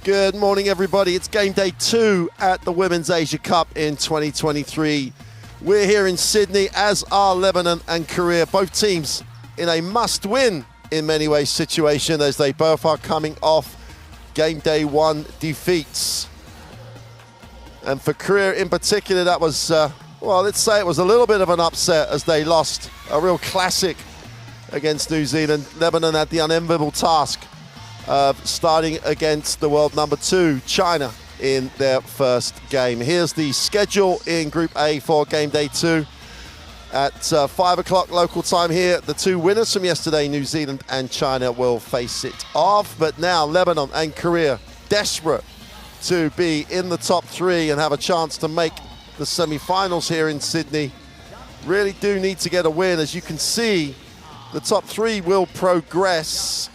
Good morning, everybody. It's game day 2 at the Women's Asia Cup in 2023. We're here in Sydney, as are Lebanon and Korea. Both teams in a must-win, in many ways, situation as they both are coming off game day 1 defeats. And for Korea in particular, that was, well, let's say it was a little bit of an upset as they lost a real classic against New Zealand. Lebanon had the unenviable task of starting against the world number 2, China, in their first game. Here's the schedule in Group A for game day 2. At 5 o'clock local time here, the 2 winners from yesterday, New Zealand and China, will face it off. But now Lebanon and Korea, desperate to be in the top 3 and have a chance to make the semi-finals here in Sydney, really do need to get a win. As you can see, the top 3 will progress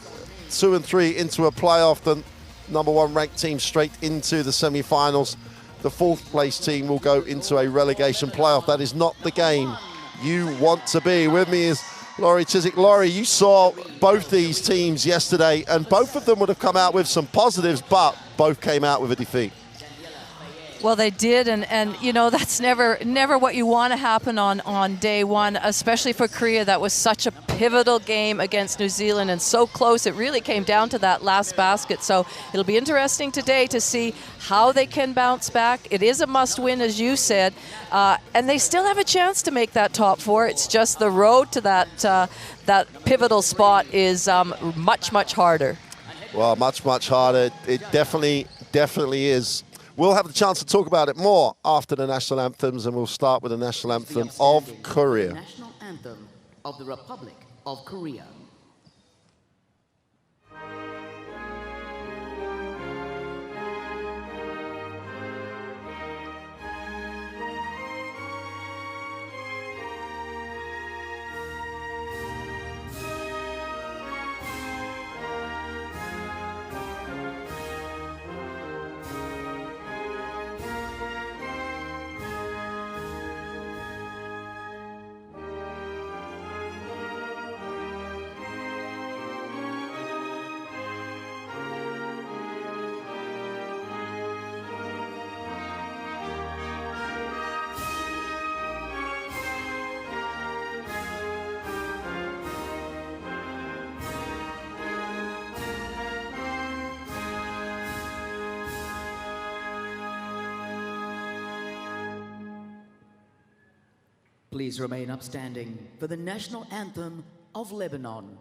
2 and 3 into a playoff, the number 1 ranked team straight into the semi-finals. The 4th place team will go into a relegation playoff. That is not the game you want to be. With me is Laurie Chiswick. Laurie, you saw both these teams yesterday, and both of them would have come out with some positives, but both came out with a defeat. Well, they did, and you know, that's never what you want to happen on day 1, especially for Korea. That was such a pivotal game against New Zealand and so close. It really came down to that last basket. So it'll be interesting today to see how they can bounce back. It is a must-win, as you said, and they still have a chance to make that top 4. It's just the road to that pivotal spot is much harder. Well, much harder. It definitely is. We'll have the chance to talk about it more after the national anthems, and we'll start with the national anthem of Korea. The national anthem of the Republic of Korea. Please remain upstanding for the national anthem of Lebanon.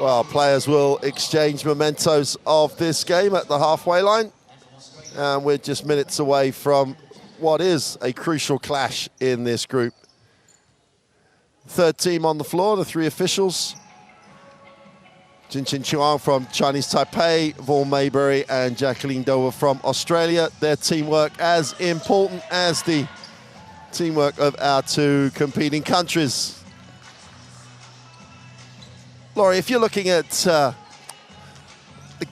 Well, players will exchange mementos of this game at the halfway line. And we're just minutes away from what is a crucial clash in this group. 3rd team on the floor, the 3 officials. Jin-Chin Chuang from Chinese Taipei, Vaughan Maybury and Jacqueline Dover from Australia. Their teamwork as important as the teamwork of our 2 competing countries. Laurie, if you're looking at the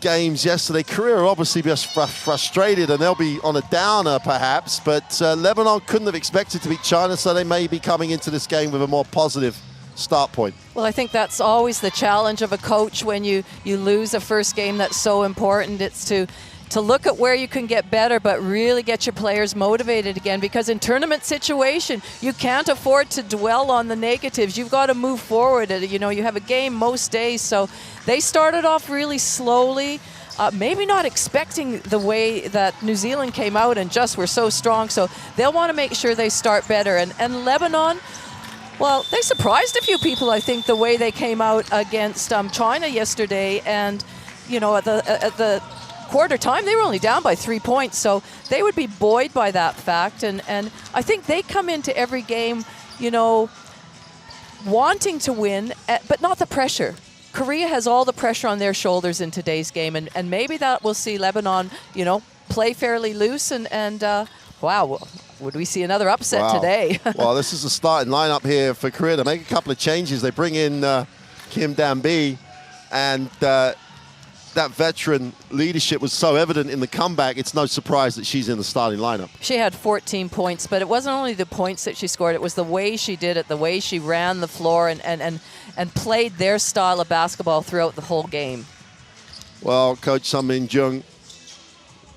games yesterday, Korea are obviously just frustrated and they'll be on a downer perhaps, but Lebanon couldn't have expected to beat China, so they may be coming into this game with a more positive start point. Well, I think that's always the challenge of a coach when you lose a first game that's so important. It's to to look at where you can get better, but really get your players motivated again, because in tournament situation, you can't afford to dwell on the negatives. You've got to move forward. You know, you have a game most days, so they started off really slowly, maybe not expecting the way that New Zealand came out and just were so strong, so they'll want to make sure they start better. And Lebanon, well, they surprised a few people, I think, the way they came out against China yesterday, and, you know, at the quarter time, they were only down by 3 points, so they would be buoyed by that fact. And I think they come into every game, you know, wanting to win, but not the pressure. Korea has all the pressure on their shoulders in today's game, and maybe that will see Lebanon, you know, play fairly loose, and wow, would we see another upset today? Well, this is the starting lineup here for Korea. To make a couple of changes, they bring in Kim Dan-bi, and that veteran leadership was so evident in the comeback, it's no surprise that she's in the starting lineup. She had 14 points, but it wasn't only the points that she scored, it was the way she did it, the way she ran the floor and played their style of basketball throughout the whole game. Well, Coach Sun Min-jung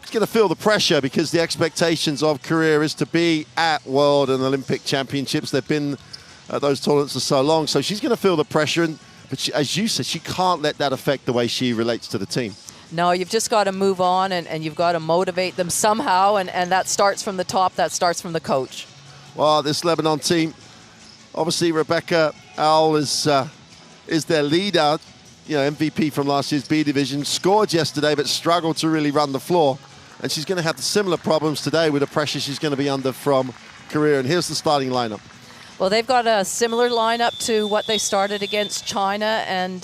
is going to feel the pressure, because the expectations of Korea is to be at World and Olympic Championships. They've been at those tournaments for so long, so she's going to feel the pressure. But she, as you said, she can't let that affect the way she relates to the team. No, you've just got to move on, and you've got to motivate them somehow, and that starts from the top, that starts from the coach. Well, this Lebanon team, obviously Rebecca Owl is their leader, you know, MVP from last year's B division, scored yesterday but struggled to really run the floor. And she's going to have similar problems today with the pressure she's going to be under from Korea. And here's the starting lineup. Well, they've got a similar lineup to what they started against China. And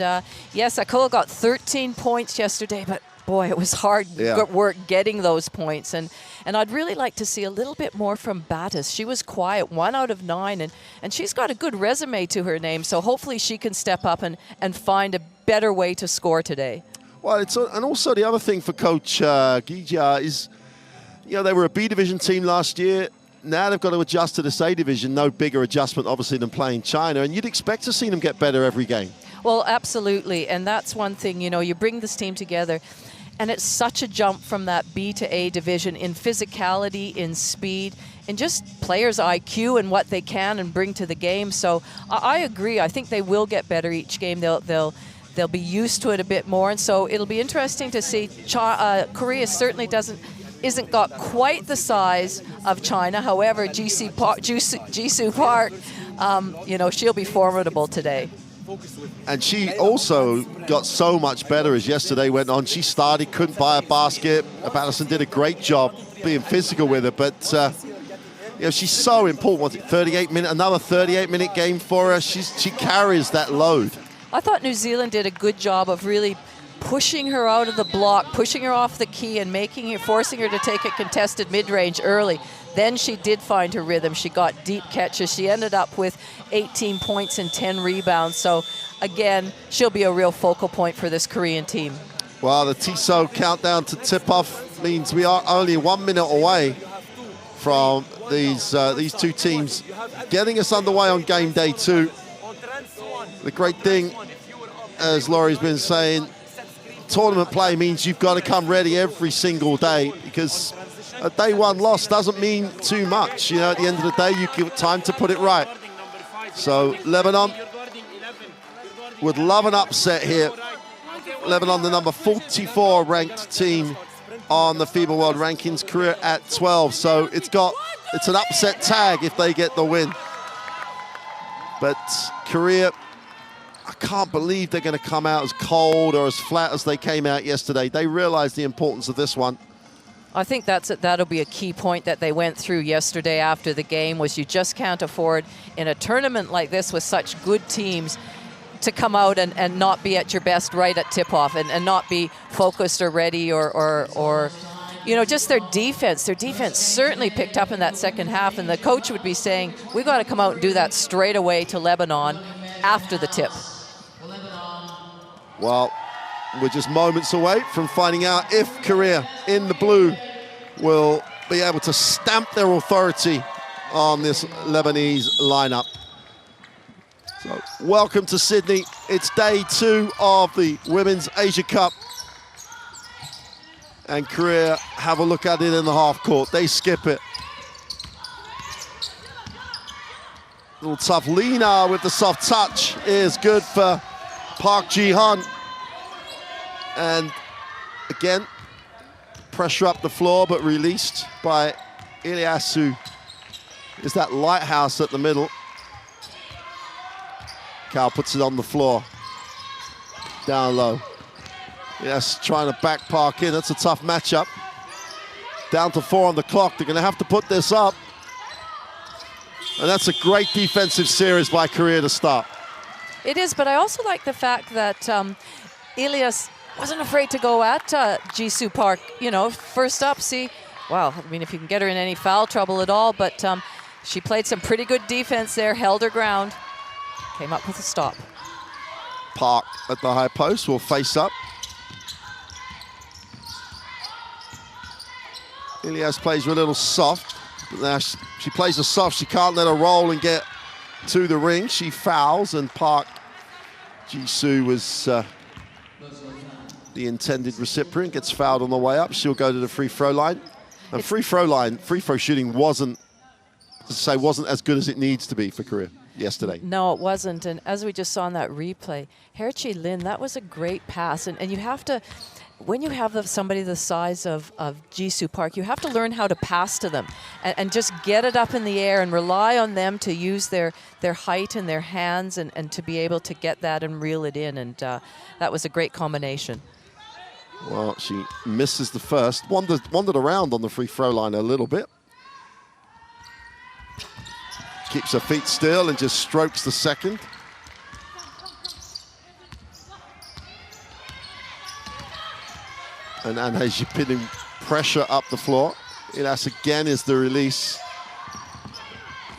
yes, Akola got 13 points yesterday, but boy, it was hard work getting those points. And I'd really like to see a little bit more from Battis. She was quiet, 1 out of 9, and she's got a good resume to her name. So hopefully she can step up and find a better way to score today. Well, and also the other thing for Coach Gijia is, you know, they were a B division team last year. Now they've got to adjust to this A division. No bigger adjustment, obviously, than playing China. And you'd expect to see them get better every game. Well, absolutely. And that's one thing, you know, you bring this team together, and it's such a jump from that B to A division in physicality, in speed, and just players' IQ and what they can and bring to the game. So I agree. I think they will get better each game. They'll be used to it a bit more. And so it'll be interesting to see. Korea certainly isn't got quite the size of China. However, Jisoo Park, you know, she'll be formidable today. And she also got so much better as yesterday went on. She started, couldn't buy a basket. Patterson did a great job being physical with her, but you know, she's so important. Was it 38-minute, another 38-minute game for her? She carries that load. I thought New Zealand did a good job of really pushing her out of the block, pushing her off the key, and forcing her to take a contested mid-range early. Then she did find her rhythm. She got deep catches. She ended up with 18 points and 10 rebounds. So, again, she'll be a real focal point for this Korean team. Well, the TISO countdown to tip-off means we are only 1 minute away from these two teams getting us underway on game day 2. The great thing, as Laurie's been saying, tournament play means you've got to come ready every single day, because a day 1 loss doesn't mean too much. You know, at the end of the day, you give it time to put it right. So Lebanon would love an upset here. Lebanon, the number 44 ranked team on the FIBA World Rankings, Korea at 12. So it's an upset tag if they get the win. But Korea, I can't believe they're going to come out as cold or as flat as they came out yesterday. They realize the importance of this one. I think that'll be a key point that they went through yesterday after the game, was you just can't afford in a tournament like this with such good teams to come out and not be at your best right at tip-off and not be focused or ready or you know, just their defense. Their defense certainly picked up in that second half, and the coach would be saying, we've got to come out and do that straight away to Lebanon after the tip. Well, we're just moments away from finding out if Korea in the blue will be able to stamp their authority on this Lebanese lineup. So, welcome to Sydney. It's day 2 of the Women's Asia Cup. And Korea have a look at it in the half court. They skip it. Little tough. Lena with the soft touch is good for Park Ji-hun. And again, pressure up the floor, but released by Ilyas, who is that lighthouse at the middle. Cal puts it on the floor. Down low. Yes, trying to back Park in. That's a tough matchup. Down to 4 on the clock. They're going to have to put this up. And that's a great defensive series by Korea to start. It is, but I also like the fact that Ilyas wasn't afraid to go at Jisoo Park. You know, first up, see, well, I mean, if you can get her in any foul trouble at all, but she played some pretty good defense there, held her ground, came up with a stop. Park at the high post will face up. Ilyas plays her a little soft. But now she plays her soft. She can't let her roll and get to the ring. She fouls, and Park Jisoo was the intended recipient, gets fouled on the way up. She'll go to the free throw line. And free throw shooting wasn't as good as it needs to be for Korea yesterday. No, it wasn't. And as we just saw in that replay, Haerchi Lin, that was a great pass. And you have to, when you have somebody the size of Jisoo Park, you have to learn how to pass to them and just get it up in the air and rely on them to use their height and their hands and to be able to get that and reel it in. And that was a great combination. Well, she misses the first, wandered around on the free throw line a little bit. Keeps her feet still and just strokes the second. And Anhe putting pressure up the floor. Ilyas again is the release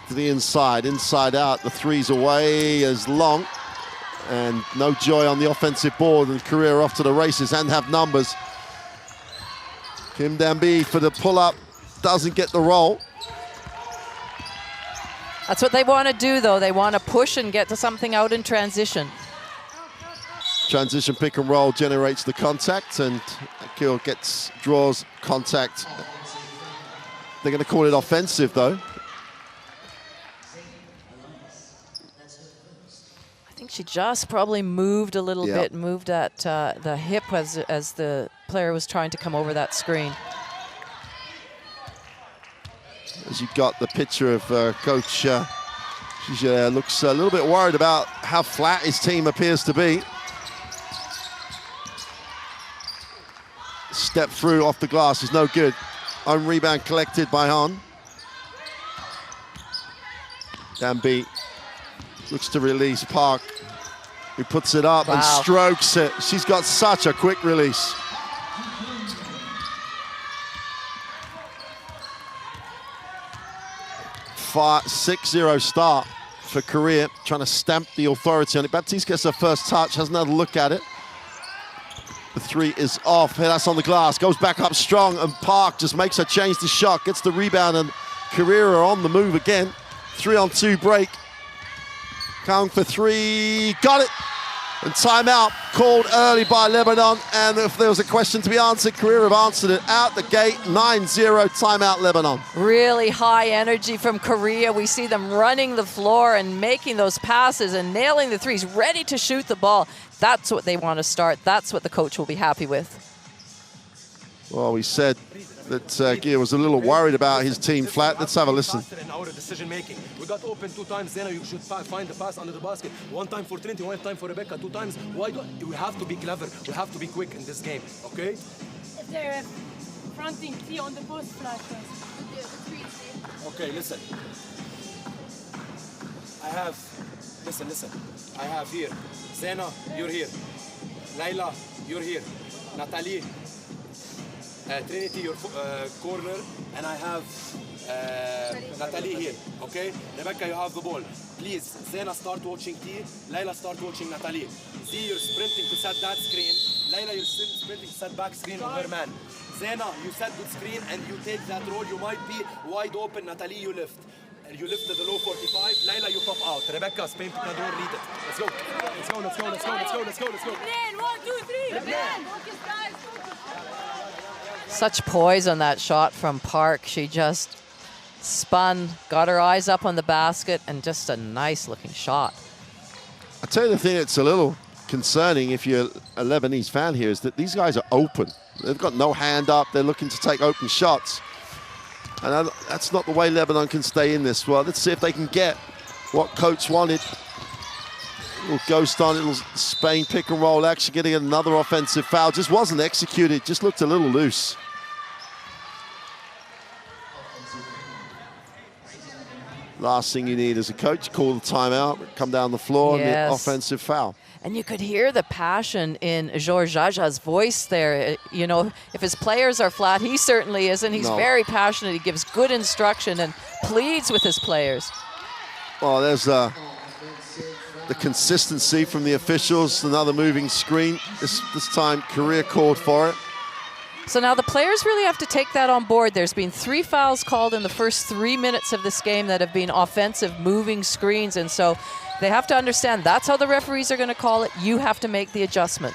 to the inside out. The three's away as long. And no joy on the offensive board, and Korea off to the races and have numbers. Kim Dambi for the pull-up, doesn't get the roll. That's what they want to do, though. They want to push and get to something out in transition. Transition pick and roll generates the contact, and Akil draws contact. They're going to call it offensive, though. I think she just probably moved a little bit, moved at the hip as the player was trying to come over that screen. As you got the picture of Coach, she looks a little bit worried about how flat his team appears to be. Step through off the glass is no good. Own rebound collected by Han. Dambi looks to release Park, who puts it up and strokes it. She's got such a quick release. 6-0 start for Korea, trying to stamp the authority on it. Baptiste gets her first touch, has another look at it. The three is off. That's on the glass, goes back up strong, and Park just makes her change the shot, gets the rebound, and Korea are on the move again. 3-on-2 break. Kang for three, got it. And timeout called early by Lebanon, and if there was a question to be answered, Korea have answered it out the gate. 9-0, timeout Lebanon. Really high energy from Korea. We see them running the floor and making those passes and nailing the threes, ready to shoot the ball. That's what they want to start. That's what the coach will be happy with. Well, we said that Gia was a little worried about his team flat. Let's have a listen. In our decision making, we got open 2 times. Then you should find the pass under the basket. 1 time for Trinity, 1 time for Rebecca. 2 times. Why do we have to be clever? We have to be quick in this game. Okay? If they're fronting T on the post flash. Okay, listen. Listen. I have here Zena, you're here. Layla, you're here. Natalie. Trinity, your corner, and I have Natalie here, okay? Rebecca, you have the ball. Please, Zena, start watching T. Layla, start watching Natalie. Z, you're sprinting to set that screen. Layla, you're sprinting to set back screen on her man. Zena, you set good screen and you take that roll. You might be wide open. Natalie, you lift. You lift to the low 45. Layla, you pop out. Rebecca, Spain Picador, read it. Let's go. Let's go. Lebanon, 1, 2, 3. Lebanon, focus, guys, focus. Such poise on that shot from Park. She just spun, got her eyes up on the basket, and just a nice looking shot. I tell you the thing that's a little concerning if you're a Lebanese fan here is that these guys are open. They've got no hand up. They're looking to take open shots. And that's not the way Lebanon can stay in this. Well, let's see if they can get what coach wanted. Little ghost on it, little Spain pick and roll action, getting another offensive foul. Just wasn't executed, just looked a little loose. Last thing you need as a coach, call the timeout, come down the floor, and the offensive foul. And you could hear the passion in Georges Jaja's voice there. You know, if his players are flat, he certainly isn't. He's very passionate. He gives good instruction and pleads with his players. Well, there's the consistency from the officials. Another moving screen. This time, Korea called for it. So now the players really have to take that on board. There's been 3 fouls called in the first 3 minutes of this game that have been offensive moving screens. And so they have to understand that's how the referees are going to call it. You have to make the adjustment.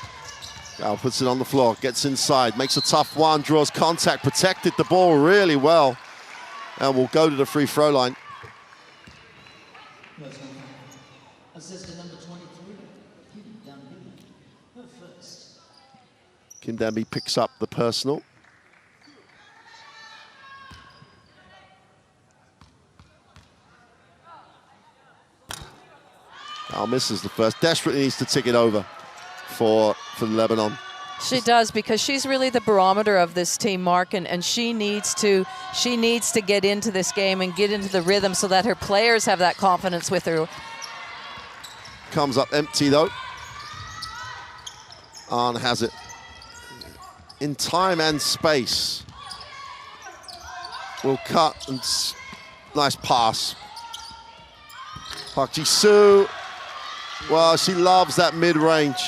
Gal puts it on the floor, gets inside, makes a tough one, draws contact, protected the ball really well. And will go to the free throw line. Assistant number 23, first. Kindambi picks up the personal. Al misses the first. Desperately needs to tick it over for Lebanon. She does, because she's really the barometer of this team, Mark, and she needs to get into this game and get into the rhythm so that her players have that confidence with her. Comes up empty though. Arn has it. In time and space. Will cut and nice pass. Park Ji-soo. Well, she loves that mid-range.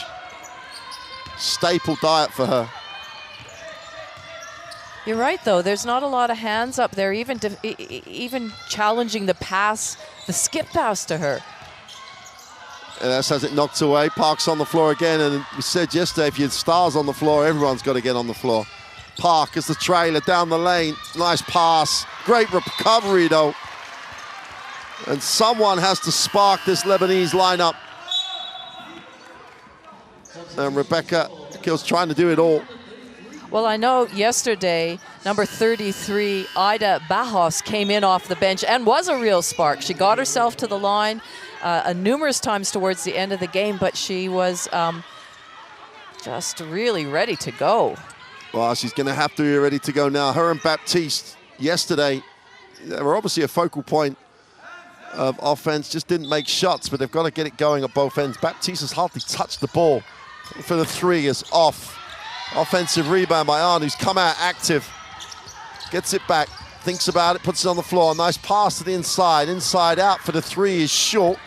Staple diet for her. You're right, though. There's not a lot of hands up there, even challenging the pass, the skip pass to her. And that's as it knocked away. Park's on the floor again, and we said yesterday, if your star's on the floor, everyone's got to get on the floor. Park is the trailer down the lane. Nice pass. Great recovery, though. And someone has to spark this Lebanese lineup. And Rebecca Kill's trying to do it all. Well, I know yesterday, number 33, Ida Bajos, came in off the bench and was a real spark. She got herself to the line numerous times towards the end of the game, but she was just really ready to go. Well, she's going to have to be ready to go now. Her and Baptiste yesterday, they were obviously a focal point of offense, just didn't make shots, but they've got to get it going at both ends. Baptiste has hardly touched the ball. For the 3 is off. Offensive rebound by Arn, who's come out active. Gets it back, thinks about it, puts it on the floor. Nice pass to the inside. Inside out for the 3 is short.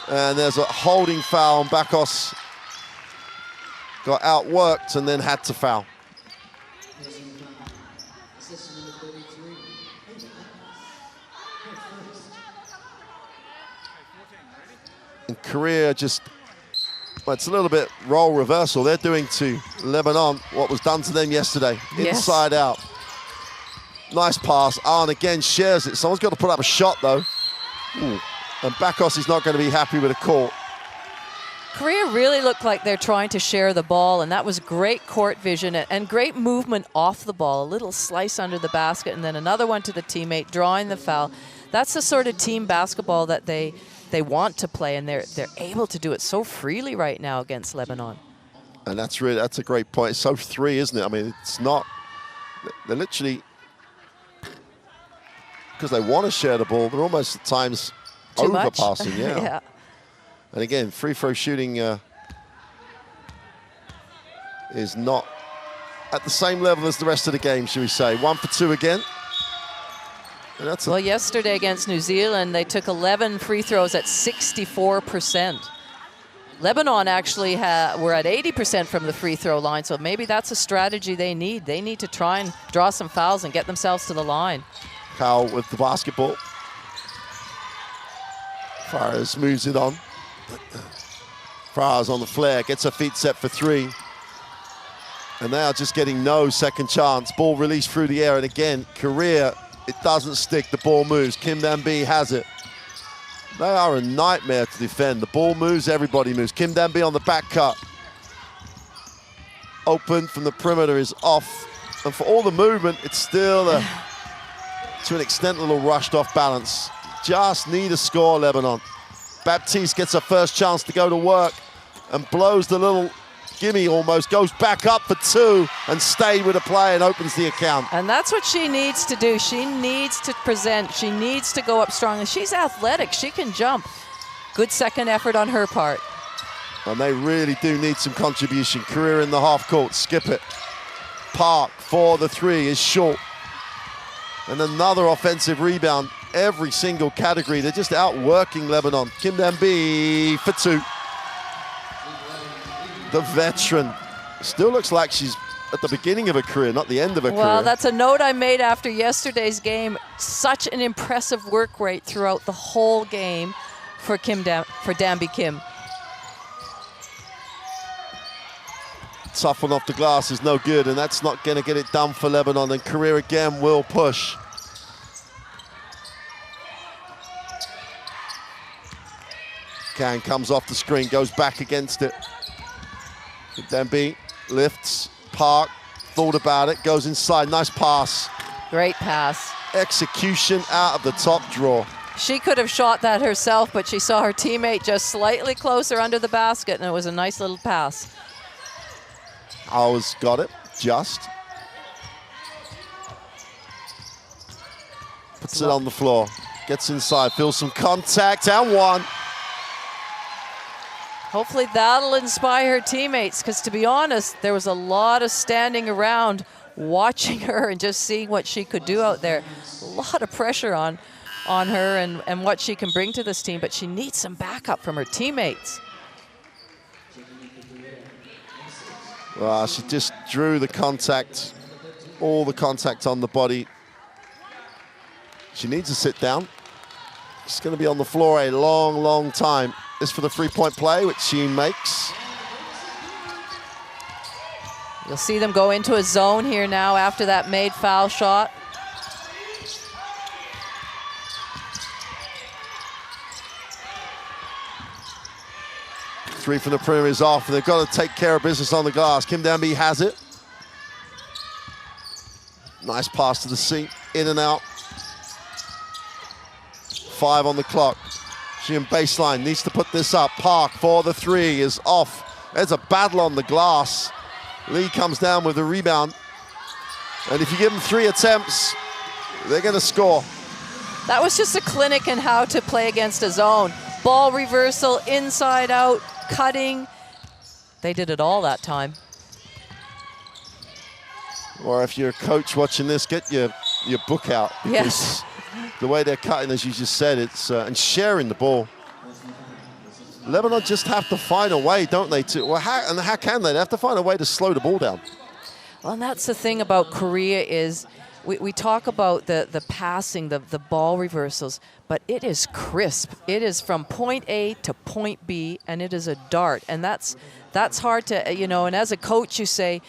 And there's a holding foul, and Bacchus got outworked and then had to foul. And Korea just, well, it's a little bit role reversal. They're doing to Lebanon what was done to them yesterday. Yes. Inside out. Nice pass. Arn again shares it. Someone's got to put up a shot, though. Ooh. And Bacchus is not going to be happy with a call. Korea really looked like they're trying to share the ball, and that was great court vision and great movement off the ball. A little slice under the basket, and then another one to the teammate, drawing the foul. That's the sort of team basketball that they want to play, and they're able to do it so freely right now against Lebanon. And that's a great point. It's so 3, isn't it? I mean, it's not, they're literally, because they want to share the ball, they're almost at times overpassing. Yeah. And again, free throw shooting is not at the same level as the rest of the game, should we say. 1 for 2 again. Well, yesterday against New Zealand, they took 11 free throws at 64%. Lebanon actually were at 80% from the free throw line, so maybe that's a strategy they need. They need to try and draw some fouls and get themselves to the line. Powell with the basketball. Fares moves it on. Fares on the flare, gets her feet set for 3. And they are just getting no second chance. Ball released through the air, and again, Korea, it doesn't stick, the ball moves. Kim Dan-bi has it. They are a nightmare to defend. The ball moves, everybody moves. Kim Dan-bi on the back cut. Open from the perimeter is off. And for all the movement, it's still, to an extent, a little rushed off balance. Just need a score, Lebanon. Baptiste gets a first chance to go to work and blows the little gimme almost, goes back up for two and stayed with a play and opens the account. And that's what she needs to do. She needs to present. She needs to go up strongly. She's athletic. She can jump. Good second effort on her part. And they really do need some contribution. Korea in the half court, skip it. Park for the three is short. And another offensive rebound. Every single category, they're just outworking Lebanon. Kim Dan-bi for two. The veteran still looks like she's at the beginning of her career, not the end of her career. Well, that's a note I made after yesterday's game. Such an impressive work rate throughout the whole game for Dan-bi Kim. Tough one off the glass is no good, and that's not going to get it done for Lebanon, and Korea again will push. Kang comes off the screen, goes back against it. Dan-bi lifts, Park, thought about it, goes inside, nice pass. Great pass. Execution out of the top draw. She could have shot that herself, but she saw her teammate just slightly closer under the basket, and it was a nice little pass. Always got it, just. Puts it on the floor, gets inside, feels some contact, and one. Hopefully that'll inspire her teammates, because to be honest, there was a lot of standing around watching her and just seeing what she could do out there. A lot of pressure on her and what she can bring to this team, but she needs some backup from her teammates. Well, she just drew the contact, all the contact on the body. She needs to sit down. She's going to be on the floor a long, long time. This for the three-point play, which she makes. You'll see them go into a zone here now after that made foul shot. Three from the perimeter is off, and they've got to take care of business on the glass. Kim Dan-bi has it. Nice pass to the seat, in and out. 5 on the clock. She in baseline, needs to put this up. Park for the three is off. There's a battle on the glass. Lee comes down with the rebound. And if you give them 3 attempts, they're going to score. That was just a clinic in how to play against a zone. Ball reversal, inside out, cutting. They did it all that time. Or if you're a coach watching this, get your book out. Yes. The way they're cutting, as you just said, it's and sharing the ball. Lebanon just have to find a way, don't they? How can they? They have to find a way to slow the ball down. Well, and that's the thing about Korea is we talk about the passing, the ball reversals, but it is crisp. It is from point A to point B, and it is a dart. And that's hard to, and as a coach you say,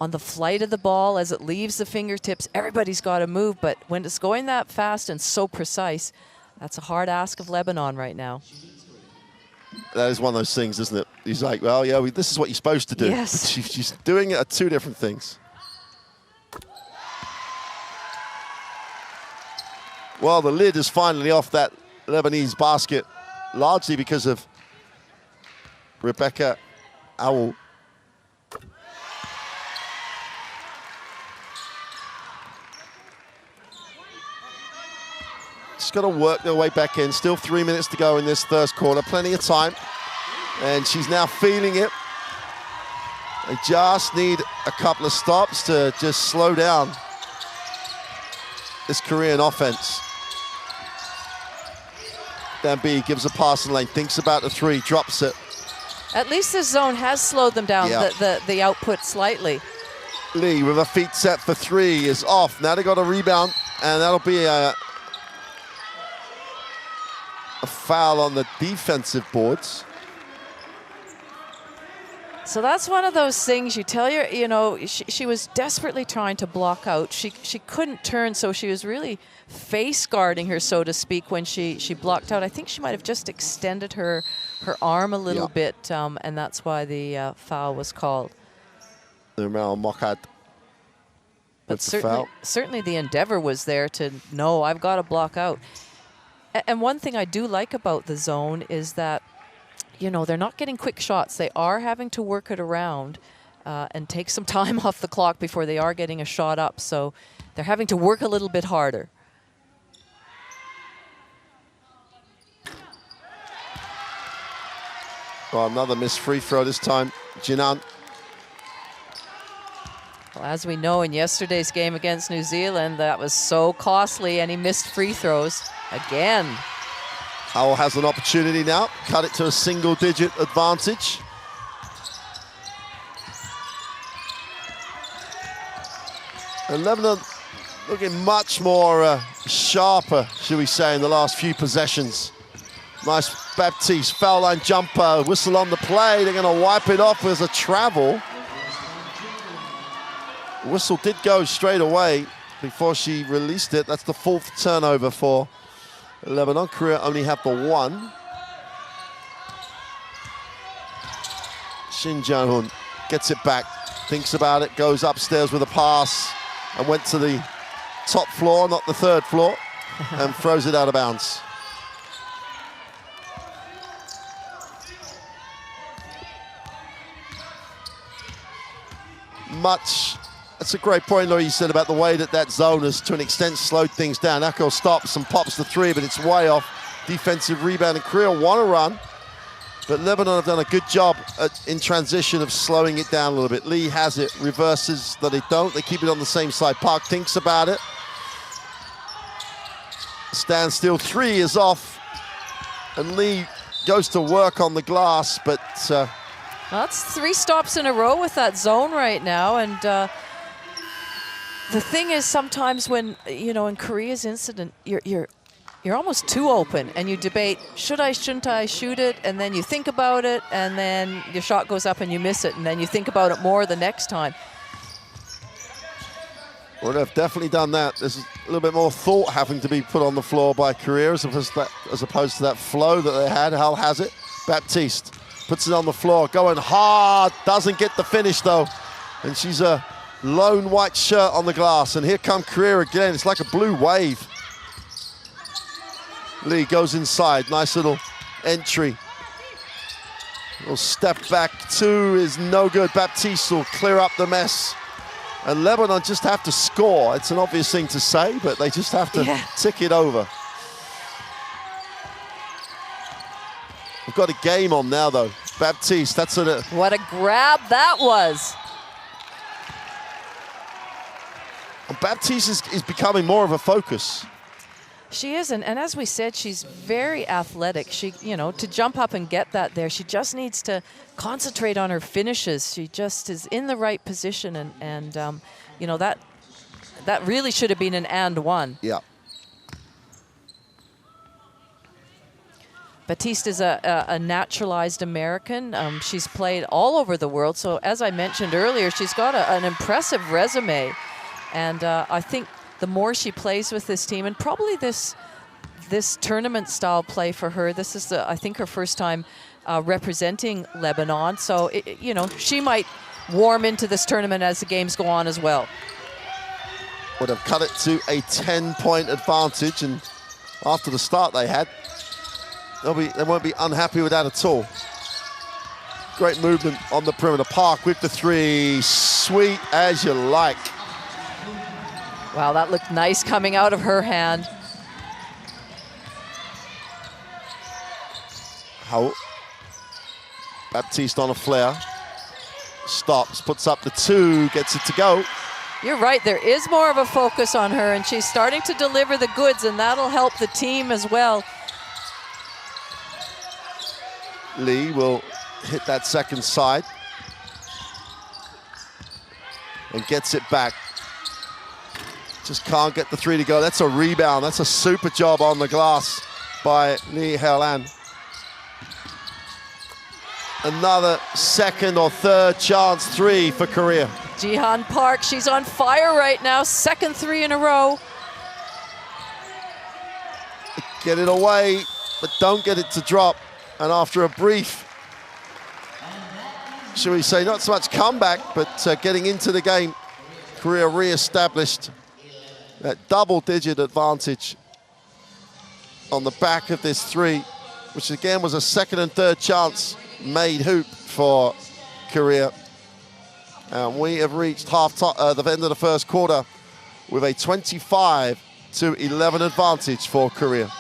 on the flight of the ball, as it leaves the fingertips, everybody's got to move. But when it's going that fast and so precise, that's a hard ask of Lebanon right now. That is one of those things, isn't it? He's like, well, yeah, this is what you're supposed to do. Yes. She's doing it at 2 different things. Well, the lid is finally off that Lebanese basket, largely because of Rebecca Owl. Just got to work their way back in. Still 3 minutes to go in this first quarter. Plenty of time. And she's now feeling it. They just need a couple of stops to just slow down this Korean offense. Dan-bi gives a pass in lane, thinks about the three, drops it. At least this zone has slowed them down, Yeah. the output slightly. Lee with a feet set for 3 is off. Now they got a rebound, and that'll be a foul on the defensive boards. So that's one of those things you tell your, you know, she was desperately trying to block out. She couldn't turn, so she was really face guarding her, so to speak, when she blocked out. I think she might have just extended her arm a little bit, and that's why the foul was called. But certainly the endeavor was there to know, I've got to block out. And one thing I do like about the zone is that, you know, they're not getting quick shots. They are having to work it around and take some time off the clock before they are getting a shot up. So they're having to work a little bit harder. Well, another missed free throw this time, Jinan. Well, as we know, in yesterday's game against New Zealand, that was so costly, and he missed free throws again. Howell has an opportunity now, cut it to a single-digit advantage. And Lebanon looking much more sharper, shall we say, in the last few possessions. Nice Baptiste, foul line jumper, whistle on the play. They're going to wipe it off as a travel. The whistle did go straight away before she released it. That's the 4th turnover for Lebanon. Korea only have the 1. Shin Jang-hoon gets it back, thinks about it, goes upstairs with a pass, and went to the top floor, not the 3rd floor, and throws it out of bounds. That's a great point, Laurie, you said about the way that zone has, to an extent, slowed things down. Echo stops and pops the 3, but it's way off. Defensive rebound, and Korea want to run, but Lebanon have done a good job in transition of slowing it down a little bit. Lee has it, reverses that they don't. They keep it on the same side. Park thinks about it. Standstill 3 is off, and Lee goes to work on the glass, but... That's 3 stops in a row with that zone right now, and the thing is, sometimes when, you know, in Korea's incident, you're almost too open, and you debate, should I, shouldn't I shoot it, and then you think about it, and then your shot goes up and you miss it, and then you think about it more the next time. Well, they've definitely done that. There's a little bit more thought having to be put on the floor by Korea as opposed to that flow that they had. Hal has it. Baptiste puts it on the floor, going hard, doesn't get the finish though, and she's a lone white shirt on the glass, and here come Korea again. It's like a blue wave. Lee goes inside, nice little entry. Little step back 2 is no good. Baptiste will clear up the mess, and Lebanon just have to score. It's an obvious thing to say, but they just have to tick it over. We've got a game on now, though. Baptiste, that's what a grab that was. Baptiste is becoming more of a focus. She is, and as we said, she's very athletic. She, you know, to jump up and get that there, she just needs to concentrate on her finishes. She just is in the right position, and you know, that really should have been an and one. Yeah. Baptiste is a naturalized American. She's played all over the world. So as I mentioned earlier, she's got an impressive resume. And I think the more she plays with this team, and probably this tournament style play for her, this is, I think, her first time representing Lebanon. So, you know, she might warm into this tournament as the games go on as well. Would have cut it to a 10-point advantage, and after the start they had, they won't be unhappy with that at all. Great movement on the perimeter. Park with the 3, sweet as you like. Wow, that looked nice coming out of her hand. How Baptiste on a flare. Stops, puts up the 2, gets it to go. You're right, there is more of a focus on her, and she's starting to deliver the goods, and that'll help the team as well. Lee will hit that second side and gets it back. Just can't get the 3 to go. That's a rebound. That's a super job on the glass by Lee Hyelan. Another second or third chance three for Korea. Jihan Park, she's on fire right now. Second three in a row. Get it away, but don't get it to drop. And after a brief, shall we say, not so much comeback, but getting into the game, Korea re-established that double-digit advantage on the back of this three, which again was a second and third chance made hoop for Korea. And we have reached the end of the first quarter with a 25-11 advantage for Korea.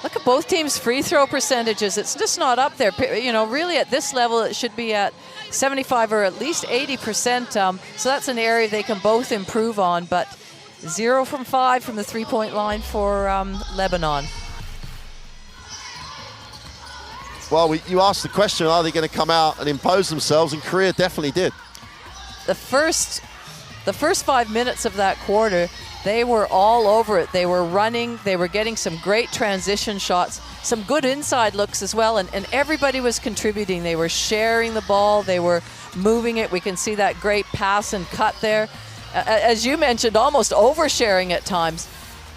Look at both teams' free throw percentages. It's just not up there. You know, really at this level, it should be at 75 or at least 80%. So that's an area they can both improve on. But 0 from 5 from the three-point line for Lebanon. Well, you asked the question, are they going to come out and impose themselves? And Korea definitely did. The first 5 minutes of that quarter, they were all over it. They were running. They were getting some great transition shots, some good inside looks as well, and everybody was contributing. They were sharing the ball. They were moving it. We can see that great pass and cut there. As you mentioned, almost oversharing at times.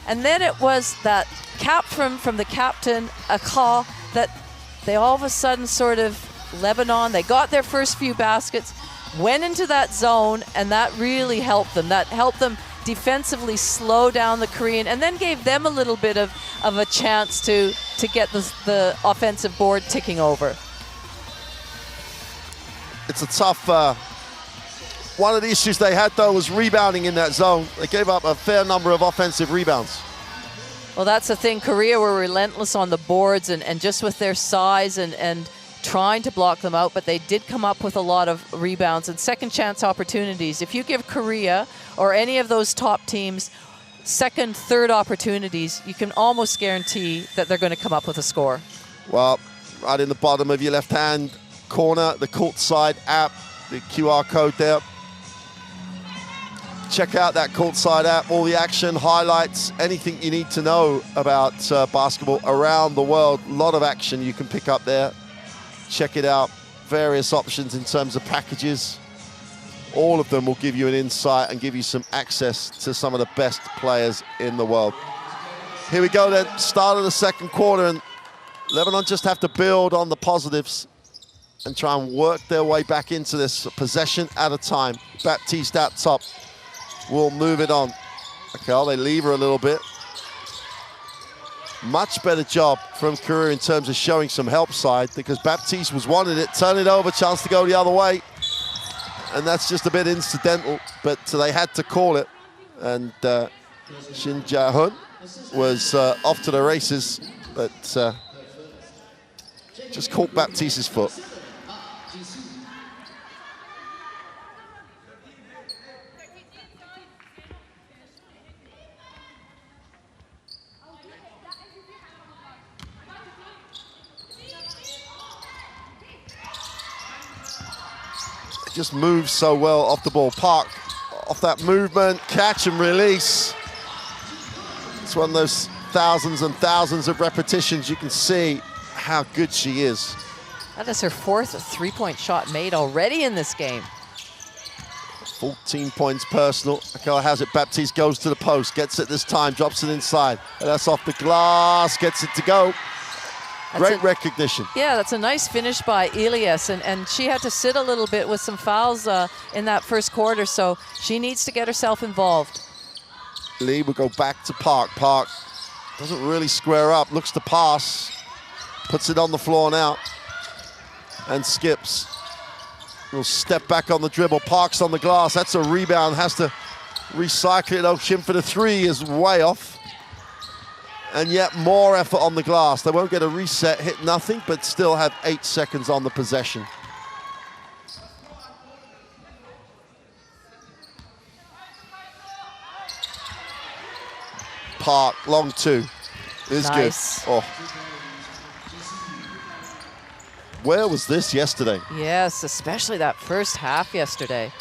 And then it was that cap from the captain, Akha, that they all of a sudden sort of, Lebanon, they got their first few baskets, went into that zone, and that really helped them. That helped them defensively slow down the Korean, and then gave them a little bit of a chance to get the offensive board ticking over. It's a tough, one of the issues they had though was rebounding in that zone. They gave up a fair number of offensive rebounds. Well, that's the thing. Korea were relentless on the boards and just with their size and trying to block them out, but they did come up with a lot of rebounds and second chance opportunities. If you give Korea or any of those top teams second, third opportunities, you can almost guarantee that they're going to come up with a score. Well, right in the bottom of your left-hand corner, the courtside app, the QR code there. Check out that courtside app, all the action, highlights, anything you need to know about basketball around the world. A lot of action you can pick up there. Check it out, various options in terms of packages. All of them will give you an insight and give you some access to some of the best players in the world. Here we go then, start of the second quarter, and Lebanon just have to build on the positives and try and work their way back into this possession at a time. Baptiste out top will move it on. Okay, well, they leave her a little bit. Much better job from Korea in terms of showing some help side, because Baptiste was wanting it, turn it over, chance to go the other way. And that's just a bit incidental, but they had to call it. And Shin Ja-hun was off to the races, but just caught Baptiste's foot. Just moves so well off the ball. Park, off that movement, catch and release. It's one of those thousands and thousands of repetitions. You can see how good she is. That is her fourth three-point shot made already in this game. 14 points personal. Okay, has it. Baptiste goes to the post, gets it this time, drops it inside. And that's off the glass, gets it to go. Great recognition. Yeah, that's a nice finish by Elias, and she had to sit a little bit with some fouls in that first quarter, so she needs to get herself involved. Lee will go back to Park. Park doesn't really square up, looks to pass, puts it on the floor now, and skips. Will step back on the dribble. Park's on the glass. That's a rebound, has to recycle it. Oh, Shim for the three is way off. And yet more effort on the glass. They won't get a reset, hit nothing, but still have 8 seconds on the possession. Park, long two. Is nice. Good. Oh. Where was this yesterday? Yes, especially that first half yesterday.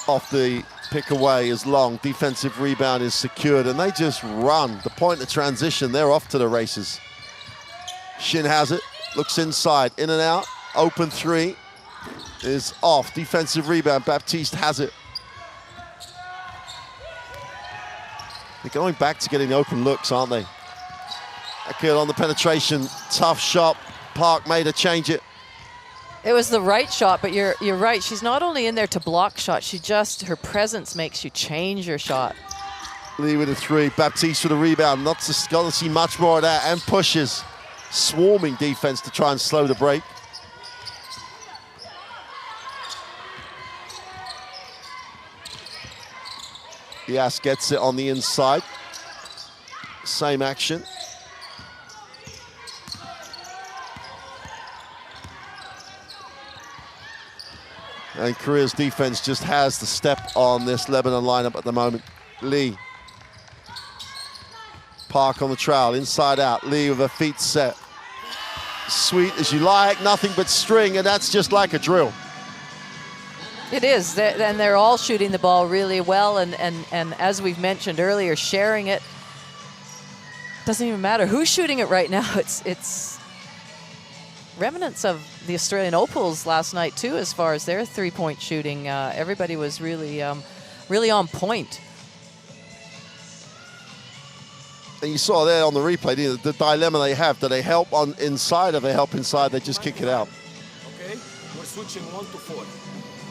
off the pick away is long. Defensive rebound is secured, and they just run. The point of transition, they're off to the races. Shin has it, looks inside, in and out. Open three is off. Defensive rebound, Baptiste has it. They're going back to getting open looks, aren't they? Akil on the penetration, tough shot. Park made her change it. It was the right shot, but you're right. She's not only in there to block shots, her presence makes you change your shot. Lee with a three, Baptiste with a rebound. Not to see much more of that, and pushes. Swarming defense to try and slow the break. Diaz gets it on the inside. Same action. And Korea's defense just has the step on this Lebanon lineup at the moment. Lee. Park on the trowel, inside out. Lee with her feet set. Sweet as you like, nothing but string, and that's just like a drill. It is, and they're all shooting the ball really well, and as we've mentioned earlier, sharing it. Doesn't even matter who's shooting it right now. It's remnants of the Australian Opals last night too, as far as their three-point shooting. Everybody was really on point. And you saw there on the replay the dilemma they have. Do they help on inside, or they help inside, they just kick it out? Okay, we're switching 1 to 4.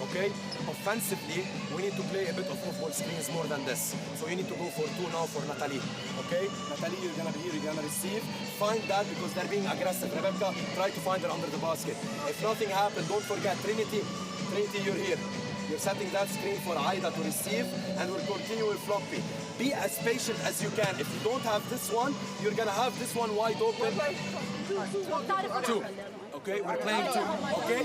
Okay, offensively, we need to play a bit of off-ball screens more than this. So you need to go for 2 now for Natalie. Okay, Natalie, you're gonna be here, you're gonna receive. Find that because they're being aggressive. Rebecca, try to find her under the basket. If nothing happened, don't forget Trinity, you're here. You're setting that screen for Aida to receive, and we'll continue with Floppy. Be as patient as you can. If you don't have this one, you're gonna have this one wide open. 2. Okay, we're playing 2. Okay,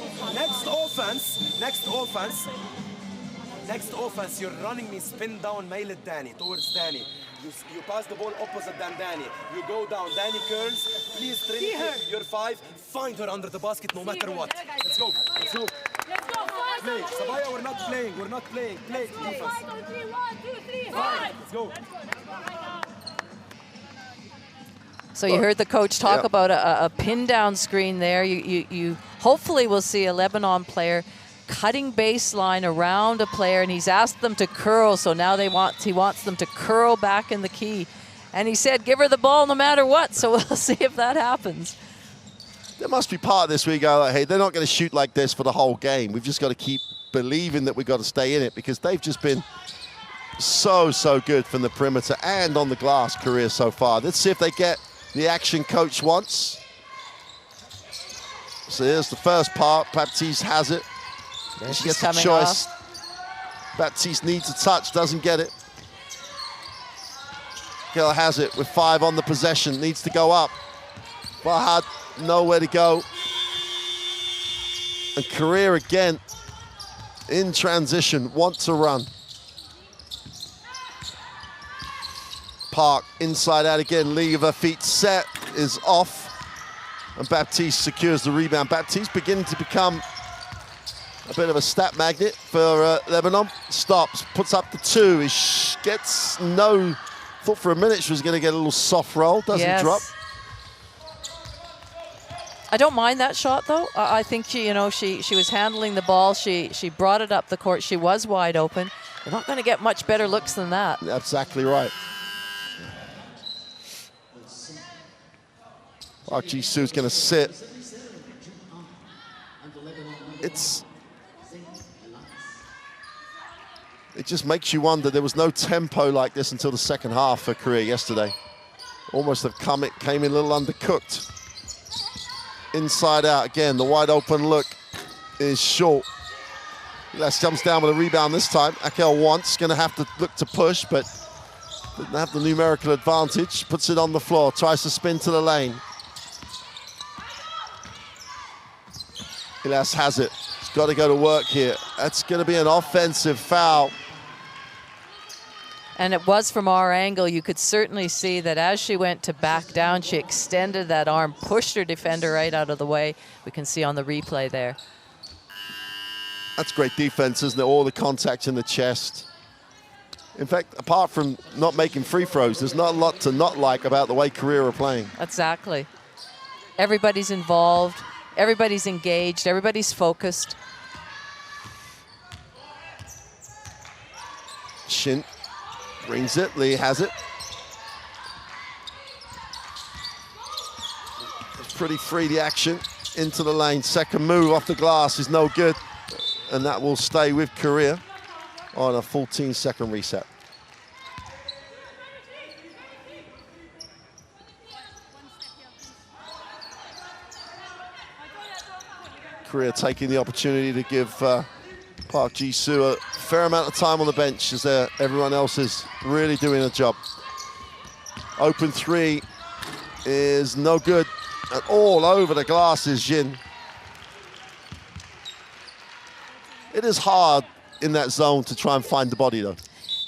next offense, you're running me spin down, mail it Danny, towards Danny. You pass the ball opposite than Danny. You go down, Danny curls. Please, Trinity, you're 5. Find her under the basket no matter what. Let's go. Let's go. Play. Sabaya, we're not playing. Play defense. 1, 2, 3, 5. Let's go. So you heard the coach talk about a pin down screen there. You hopefully will see a Lebanon player cutting baseline around a player, and he's asked them to curl. So now he wants them to curl back in the key. And he said, give her the ball no matter what. So we'll see if that happens. There must be part of this where you go, like, hey, they're not going to shoot like this for the whole game. We've just got to keep believing that we've got to stay in it, because they've just been so good from the perimeter and on the glass, Korea, so far. Let's see if they get the action coach wants. So here's the first part. Baptiste has it. There She she's gets a coming choice. off. Baptiste needs a touch, doesn't get it. Gill has it with 5 on the possession, needs to go up. Fahad, nowhere to go. And Korea again in transition, want to run. Park inside out again, Lee with her feet set is off. And Baptiste secures the rebound. Baptiste beginning to become a bit of a stat magnet for Lebanon. Stops, puts up the 2. Gets no, thought for a minute she was going to get a little soft roll, doesn't drop. I don't mind that shot though. I think she was handling the ball. She brought it up the court. She was wide open. They're not going to get much better looks than that. That's exactly right. Park Ji-soo's going to sit. It just makes you wonder. There was no tempo like this until the second half for Korea yesterday. Almost came in a little undercooked. Inside out again, the wide open look is short. Les comes down with a rebound this time. Akel going to have to look to push, but doesn't have the numerical advantage. Puts it on the floor, tries to spin to the lane. Ilyas has it. He's got to go to work here. That's going to be an offensive foul. And it was from our angle. You could certainly see that as she went to back down, she extended that arm, pushed her defender right out of the way. We can see on the replay there. That's great defense, isn't it? All the contact in the chest. In fact, apart from not making free throws, there's not a lot to not like about the way Korea are playing. Exactly. Everybody's involved. Everybody's engaged. Everybody's focused. Shin brings it. Lee has it. Pretty free, the action into the lane. Second move off the glass is no good. And that will stay with Korea on a 14-second reset. Korea taking the opportunity to give Park Ji-soo a fair amount of time on the bench as everyone else is really doing a job. Open three is no good. And all over the glass is Jin. It is hard in that zone to try and find the body, though.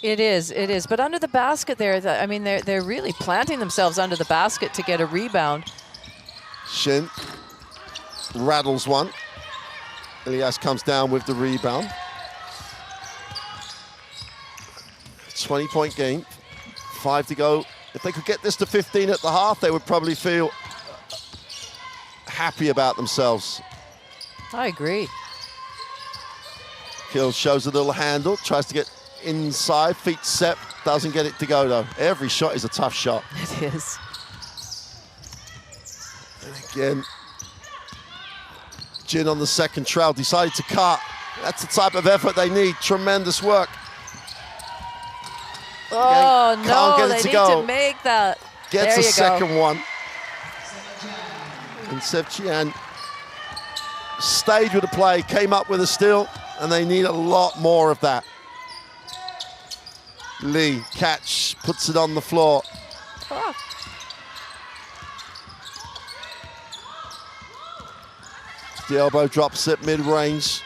It is. But under the basket there, I mean, they're really planting themselves under the basket to get a rebound. Shin rattles one. Elias comes down with the rebound. 20-point game. 5 to go. If they could get this to 15 at the half, they would probably feel happy about themselves. I agree. Kill shows a little handle, tries to get inside, feet set, doesn't get it to go though. Every shot is a tough shot. It is. And again, Jin on the second trail, decided to cut. That's the type of effort they need, tremendous work. Oh Again, no, can't get it they to need go. to make that. Gets there a you second go. one. And Sevchian stayed with the play, came up with a steal, and they need a lot more of that. Lee, catch, puts it on the floor. Oh. The elbow drops it mid-range.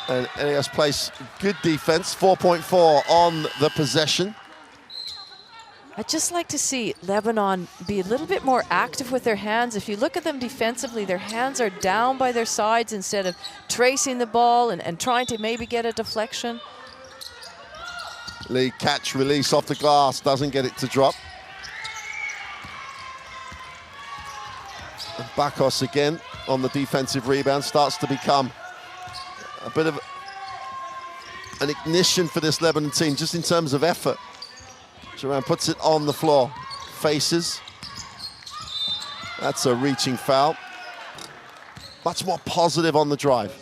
And Elias plays good defense, 4.4 on the possession. I'd just like to see Lebanon be a little bit more active with their hands. If you look at them defensively, their hands are down by their sides instead of tracing the ball and trying to maybe get a deflection. Lee, catch, release off the glass, doesn't get it to drop. And Bakos again on the defensive rebound, starts to become a bit of an ignition for this Lebanon team, just in terms of effort. Jerome puts it on the floor, faces. That's a reaching foul. Much more positive on the drive.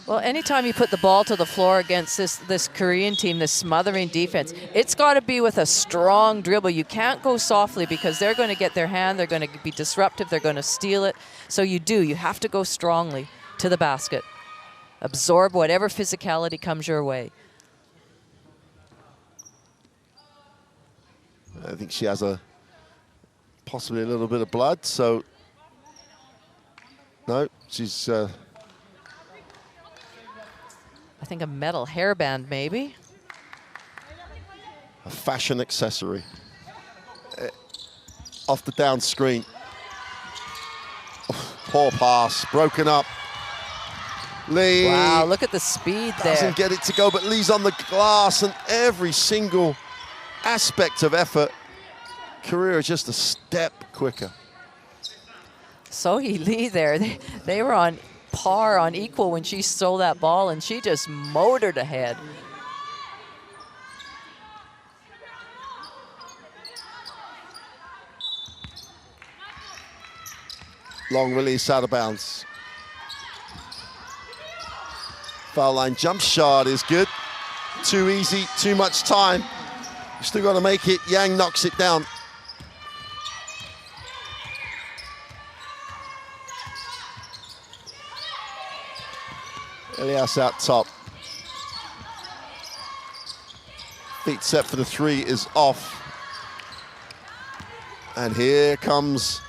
Well, anytime you put the ball to the floor against this Korean team, this smothering defense, it's got to be with a strong dribble. You can't go softly because they're going to get their hand, they're going to be disruptive, they're going to steal it. So you have to go strongly to the basket. Absorb whatever physicality comes your way. I think she has possibly a little bit of blood, so no, she's I think a metal hairband, maybe. a fashion accessory. Off the down screen. Oh, poor pass, broken up. Lee. Wow, look at the speed there. Doesn't get it to go, but Lee's on the glass, and every single aspect of effort, Korea is just a step quicker. Sohee Lee there, they were on par, on equal when she stole that ball, and she just motored ahead. Long release out of bounds. Foul line jump shot is good. Too easy, too much time. You still got to make it. Yang knocks it down. Elias out top. Feet set for the three is off. And here comes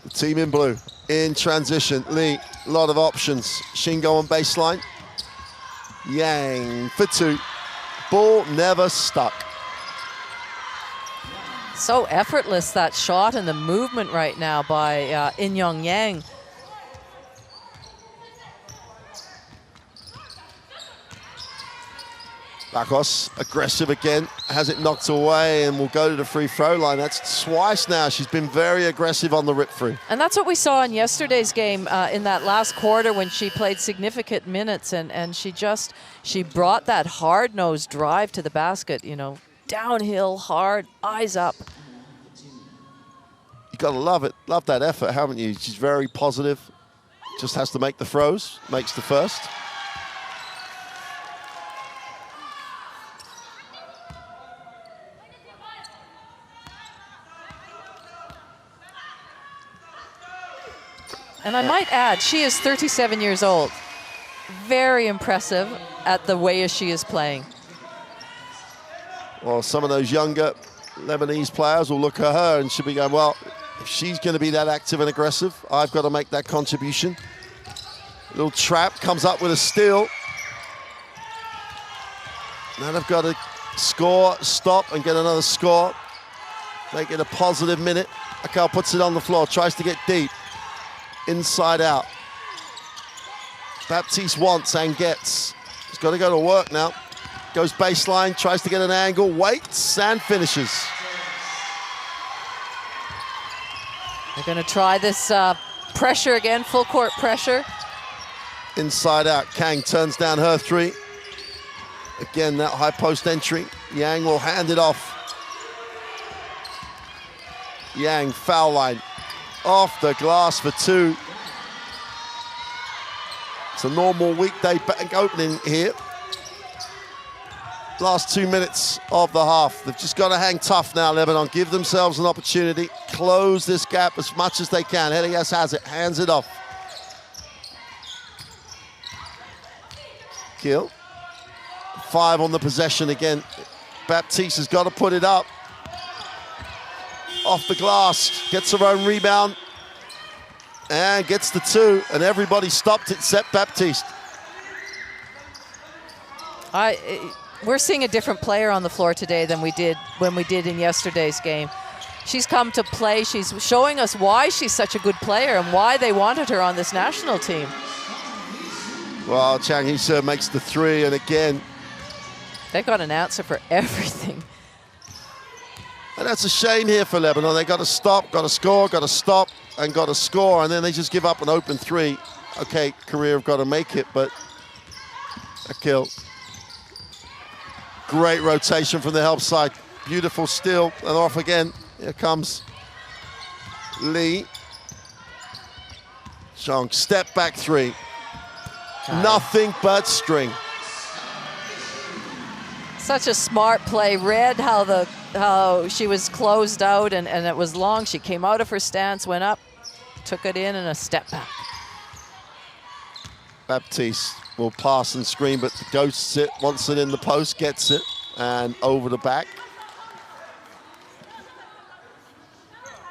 the team in blue. In transition, Lee, a lot of options. Shingo on baseline. Yang for two. Ball never stuck. So effortless, that shot and the movement right now by In Young Yang. Bakos, aggressive again, has it knocked away and will go to the free throw line. That's twice now. She's been very aggressive on the rip through. And that's what we saw in yesterday's game in that last quarter when she played significant minutes and she brought that hard-nosed drive to the basket, you know, downhill, hard, eyes up. You got to love it, love that effort, haven't you? She's very positive, just has to make the throws, makes the first. And I might add, she is 37 years old. Very impressive at the way she is playing. Well, some of those younger Lebanese players will look at her and she'll be going, well, if she's going to be that active and aggressive, I've got to make that contribution. Little trap, comes up with a steal. Now they've got to score, stop, and get another score. Make it a positive minute. Akal puts it on the floor, tries to get deep. Inside out. Baptiste wants and gets. He's got to go to work now. Goes baseline, tries to get an angle, waits and finishes. They're going to try this pressure again, full court pressure. Inside out, Kang turns down her three. Again, that high post entry. Yang will hand it off. Yang, foul line. Off the glass for two. It's a normal weekday bank opening here. Last 2 minutes of the half. They've just got to hang tough now, Lebanon. Give themselves an opportunity. Close this gap as much as they can. Elias has it, hands it off. Kill. 5 on the possession again. Baptiste has got to put it up. Off the glass, gets her own rebound, and gets the 2, and everybody stopped except Baptiste. We're seeing a different player on the floor today than we did in yesterday's game. She's come to play. She's showing us why she's such a good player and why they wanted her on this national team. Well, Chang Hee-seo makes the 3, and again, they've got an answer for everything. And that's a shame here for Lebanon. They got to stop, got to score, got to stop, and got to score, and then they just give up an open 3. Okay, Korea have got to make it, but a kill. Great rotation from the help side. Beautiful steal, and off again. Here comes Lee. Zhang, step back 3. Nothing but string. Such a smart play. Read how she was closed out and it was long. She came out of her stance, went up, took it in, and a step back. Baptiste will pass and screen, but ghosts it, wants it in the post, gets it, and over the back.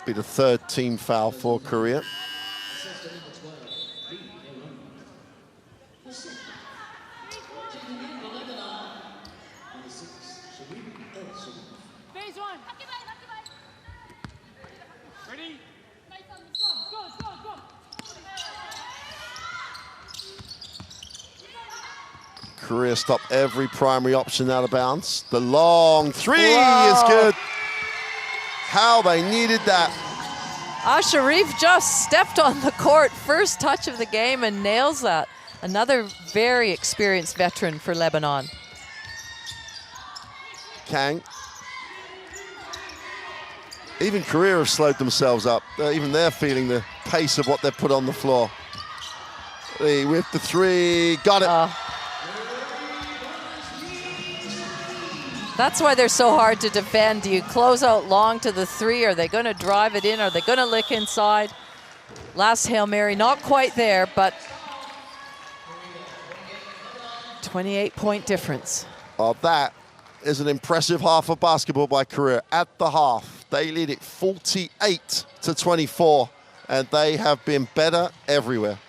Be the 3rd team foul for Korea. Korea stopped every primary option out of bounds. The long 3 is good. How they needed that. Sharif just stepped on the court, first touch of the game, and nails that. Another very experienced veteran for Lebanon. Kang. Even Korea have slowed themselves up. Even they're feeling the pace of what they've put on the floor. Lee with the 3, got it. That's why they're so hard to defend. Do you close out long to the 3? Are they going to drive it in? Are they going to lick inside? Last Hail Mary, not quite there, but 28-point difference. Oh, that is an impressive half of basketball by Korea. At the half, they lead it 48-24, and they have been better everywhere.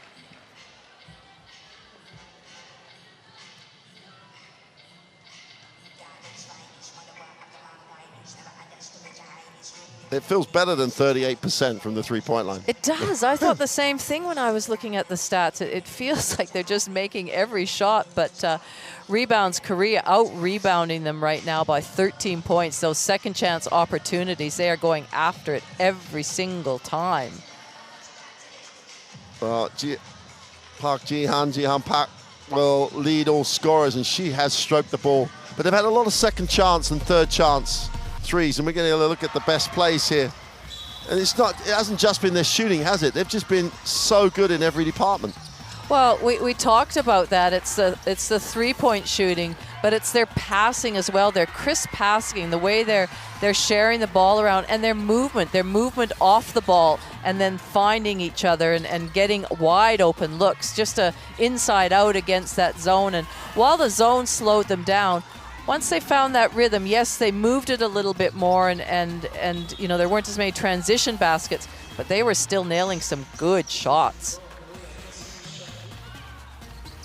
It feels better than 38% from the 3-point line. It does. I thought the same thing when I was looking at the stats. It feels like they're just making every shot. But Rebounds, Korea out-rebounding them right now by 13 points. Those second chance opportunities, they are going after it every single time. Well, Park Ji-han Park will lead all scorers, and she has stroked the ball. But they've had a lot of second chance and third chance threes, and we're going to look at the best plays here. And it hasn't just been their shooting, has it? They've just been so good in every department. Well, we talked about that. It's the three-point shooting, but it's their passing as well. Their crisp passing, the way they're sharing the ball around, and their movement off the ball, and then finding each other and getting wide open looks, just a inside out against that zone. And while the zone slowed them down, once they found that rhythm, yes, they moved it a little bit more, and you know, there weren't as many transition baskets, but they were still nailing some good shots.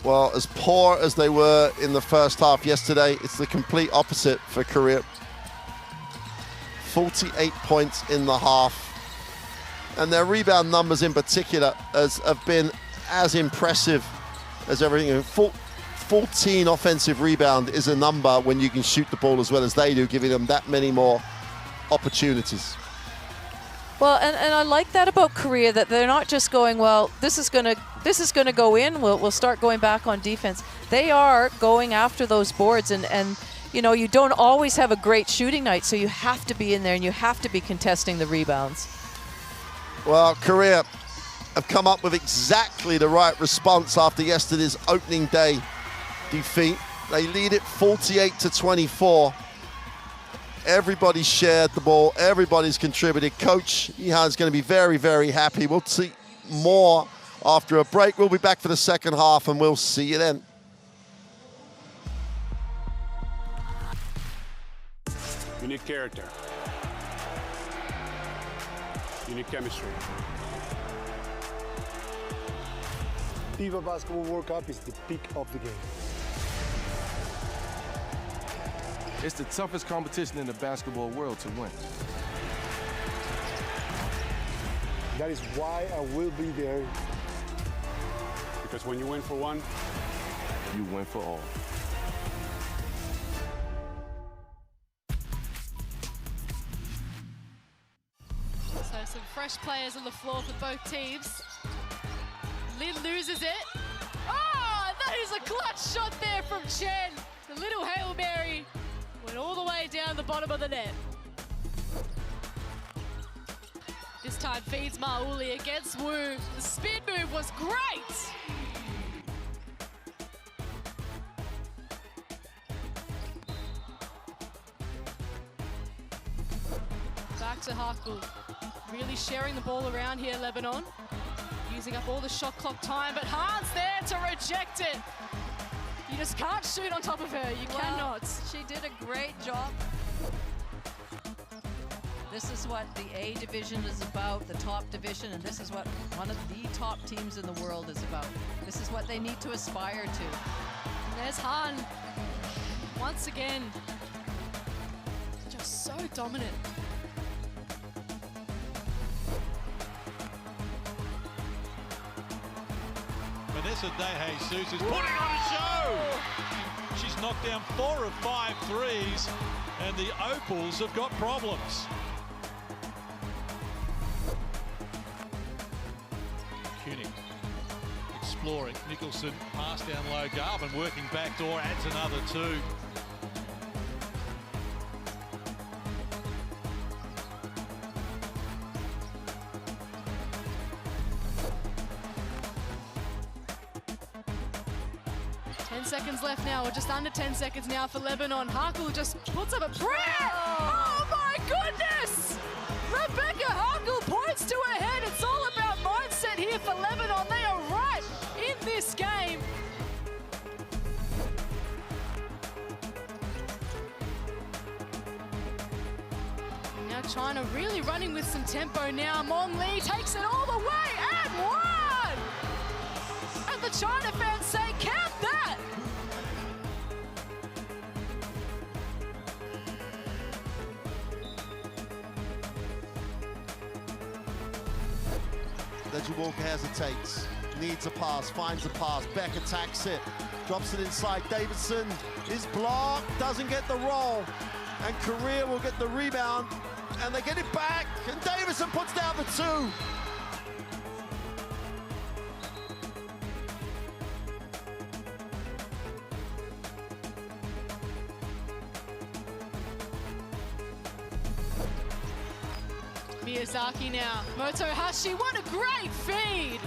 Well, as poor as they were in the first half yesterday, it's the complete opposite for Korea. 48 points in the half. And their rebound numbers in particular have been as impressive as everything. 14 offensive rebound is a number when you can shoot the ball as well as they do, giving them that many more opportunities. Well, and I like that about Korea, that they're not just going, well, this is gonna go in, we'll start going back on defense. They are going after those boards, and you know, you don't always have a great shooting night, so you have to be in there and you have to be contesting the rebounds. Well, Korea have come up with exactly the right response after yesterday's opening day defeat. They lead it 48-24. Everybody shared the ball. Everybody's contributed. Coach Yihan's going to be very, very happy. We'll see more after a break. We'll be back for the second half, and we'll see you then. You need character. You need chemistry. FIBA Basketball World Cup is the peak of the game. It's the toughest competition in the basketball world to win. That is why I will be there. Because when you win for one, You win for all. So some fresh players on the floor for both teams. Lin loses it. Oh, that is a clutch shot there from Chen. The little Hail Mary went all the way down the bottom of the net. This time feeds Mauli against Wu. The spin move was great. Back to Haku. Really sharing the ball around here, Lebanon. Using up all the shot clock time, but Hahn's there to reject it. You just can't shoot on top of her. You cannot. She did a great job. This is what the A division is about, the top division, and this is what one of the top teams in the world is about. This is what they need to aspire to. And there's Hahn. Once again, just so dominant. Vanessa De Jesus is putting on a show. She's knocked down 4 of 5 threes, and the Opals have got problems. Kuning exploring. Nicholson pass down low. Garvin working backdoor, adds another 2. Seconds left now, or just under 10 seconds now for Lebanon. Haku just puts up a prayer. Oh my goodness! Rebecca Haku points to her head. It's all about mindset here for Lebanon. They are right in this game. Now China really running with some tempo now. Mong Lee takes it all the way and one! And the China fans say, count that! Reggie Walker hesitates, needs a pass, finds a pass, Beck attacks it. Drops it inside. Davidson is blocked, doesn't get the roll. And Korea will get the rebound. And they get it back. And Davidson puts down the 2. Miyazaki now. Motohashi, what a great feed!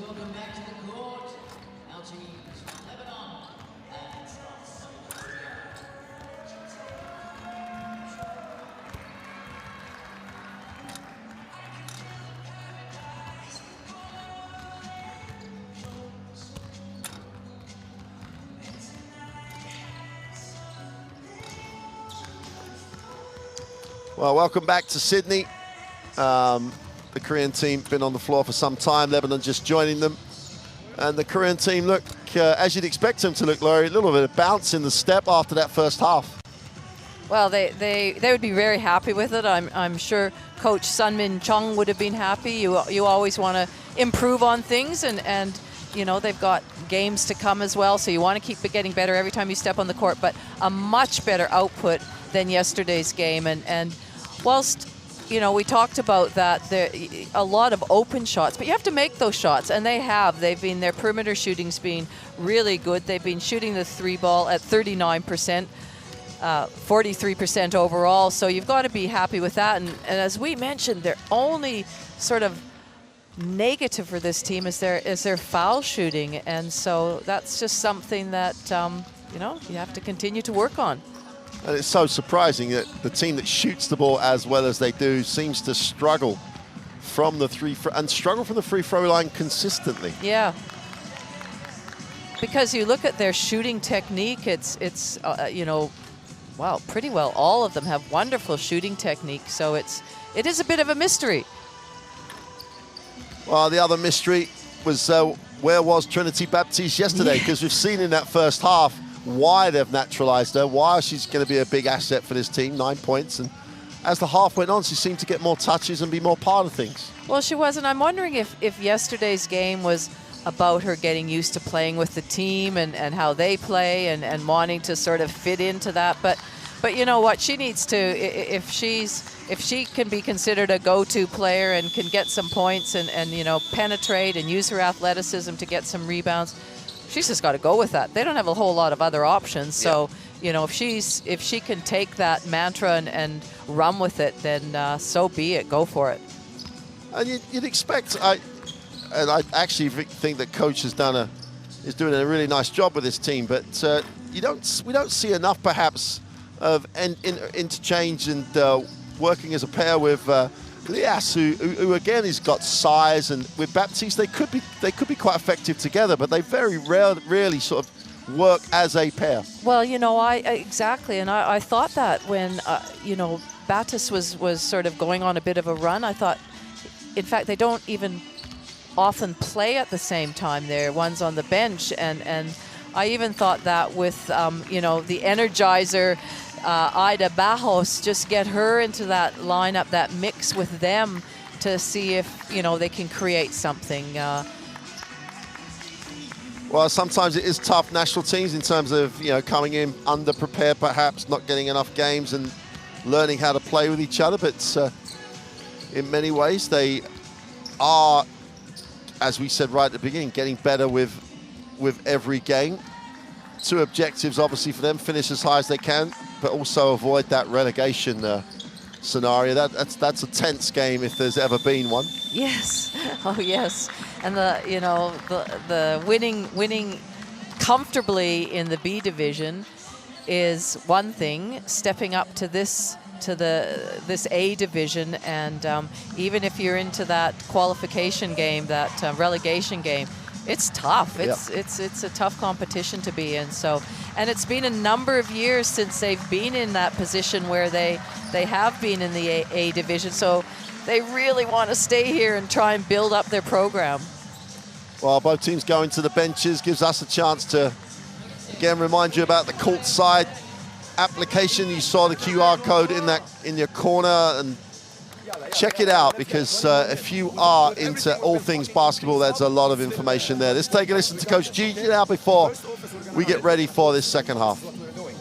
Welcome back to the court. Our teams from Lebanon and South Korea. Well, welcome back to Sydney. The Korean team been on the floor for some time. Lebanon just joining them. And the Korean team look, as you'd expect them to look, Laurie, a little bit of bounce in the step after that first half. Well, they would be very happy with it. I'm sure Coach Sunmin Chung would have been happy. You always want to improve on things, and you know, they've got games to come as well, so you want to keep getting better every time you step on the court, but a much better output than yesterday's game. And whilst, you know, we talked about that, there a lot of open shots, but you have to make those shots, and they have. Their perimeter shooting's been really good. They've been shooting the 3 ball at 39%. 43% overall, so you've got to be happy with that. And as we mentioned, their only sort of negative for this team is their foul shooting, and so that's just something that you know, you have to continue to work on. And it's so surprising that the team that shoots the ball as well as they do seems to struggle from the free throw line consistently. Yeah. Because you look at their shooting technique, it's you know, wow, pretty well all of them have wonderful shooting technique, so it is a bit of a mystery. Well, the other mystery was where was Trinity Baptiste yesterday? Because we've seen in that first half why they've naturalized her, why she's going to be a big asset for this team, 9 points. And as the half went on, she seemed to get more touches and be more part of things. Well, she was, and I'm wondering if yesterday's game was about her getting used to playing with the team and how they play and wanting to sort of fit into that. But you know what, she needs to, if she can be considered a go-to player and can get some points and you know, penetrate and use her athleticism to get some rebounds, she's just got to go with that. They don't have a whole lot of other options. So, you know, if she can take that mantra and run with it, then so be it. Go for it. And you'd expect, and I actually think that coach is doing a really nice job with this team, but we don't see enough perhaps of interchange and working as a pair with Lias, who again has got size, and with Baptiste they could be quite effective together, but they very rarely sort of work as a pair. Well, you know, exactly, and I thought that when you know, Baptiste was sort of going on a bit of a run, I thought, in fact, they don't even often play at the same time. There, one's on the bench, and I even thought that with you know, the energizer. Ida Bajos, just get her into that lineup, that mix with them, to see if, you know, they can create something. Well, sometimes it is tough, national teams, in terms of, you know, coming in underprepared, perhaps not getting enough games and learning how to play with each other. But in many ways, they are, as we said right at the beginning, getting better with every game. 2 objectives, obviously, for them: finish as high as they can, but also avoid that relegation scenario. That's a tense game if there's ever been one. Yes, oh yes, and the winning comfortably in the B division is one thing. Stepping up to this A division, and even if you're into that qualification game, that relegation game, it's tough. It's a tough competition to be in. So, and it's been a number of years since they've been in that position where they have been in the A division. So they really want to stay here and try and build up their program. Well, both teams going to the benches gives us a chance to again remind you about the court side application. You saw the QR code in your corner, and check it out, because if you are into all things basketball, there's a lot of information there. Let's take a listen to Coach G now before we get ready for this second half. We're going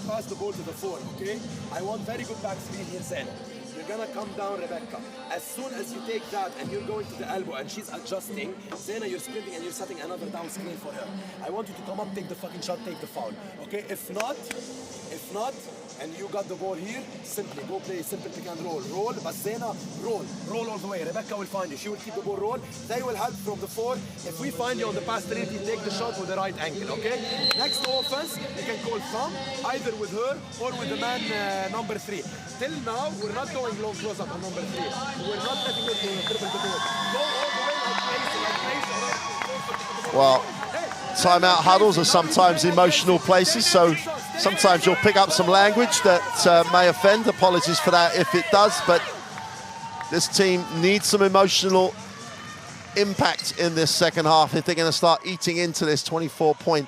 to pass the ball to the 4, okay? I want very good back screen here, Sen. You're going to come down, Rebecca. As soon as you take that and you're going to the elbow and she's adjusting, Zena, you're sprinting and you're setting another down screen for her. I want you to come up, take the fucking shot, take the foul, okay? If not, and you got the ball here, simply go play simple pick and roll. Roll, but Zena, roll all the way. Rebecca will find you. She will keep the ball roll. They will help from the 4. If we find you on the pass 3, take the shot with the right angle, okay? Next offense, you can call thumb, either with her or with the man number 3. Till now, we're not going long close up on number 3. We're not letting her dribble the ball. Go all the way like place. Well, timeout huddles are sometimes emotional places, so sometimes you'll pick up some language that may offend. Apologies for that if it does, but this team needs some emotional impact in this second half if they're going to start eating into this 24-point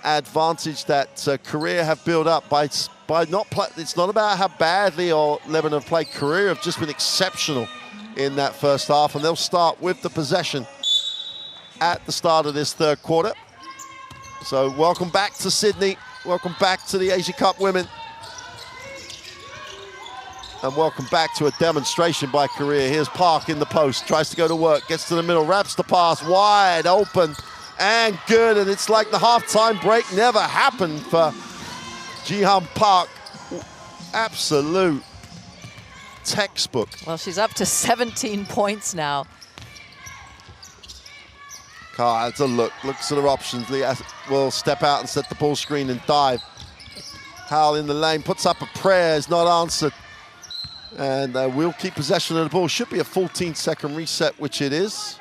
advantage that Korea have built up by by not play. It's not about how badly or Lebanon have played. Korea have just been exceptional in that first half, and they'll start with the possession at the start of this third quarter. So welcome back to Sydney. Welcome back to the Asia Cup women. And welcome back to a demonstration by Korea. Here's Park in the post, tries to go to work, gets to the middle, wraps the pass wide open and good. And it's like the halftime break never happened for Jihan Park. Absolute textbook. Well, she's up to 17 points now. Carr has a look, looks at her options. Lee will step out and set the ball screen and dive. Howell in the lane, puts up a prayer, is not answered. And we'll keep possession of the ball. Should be a 14-second reset, which it is.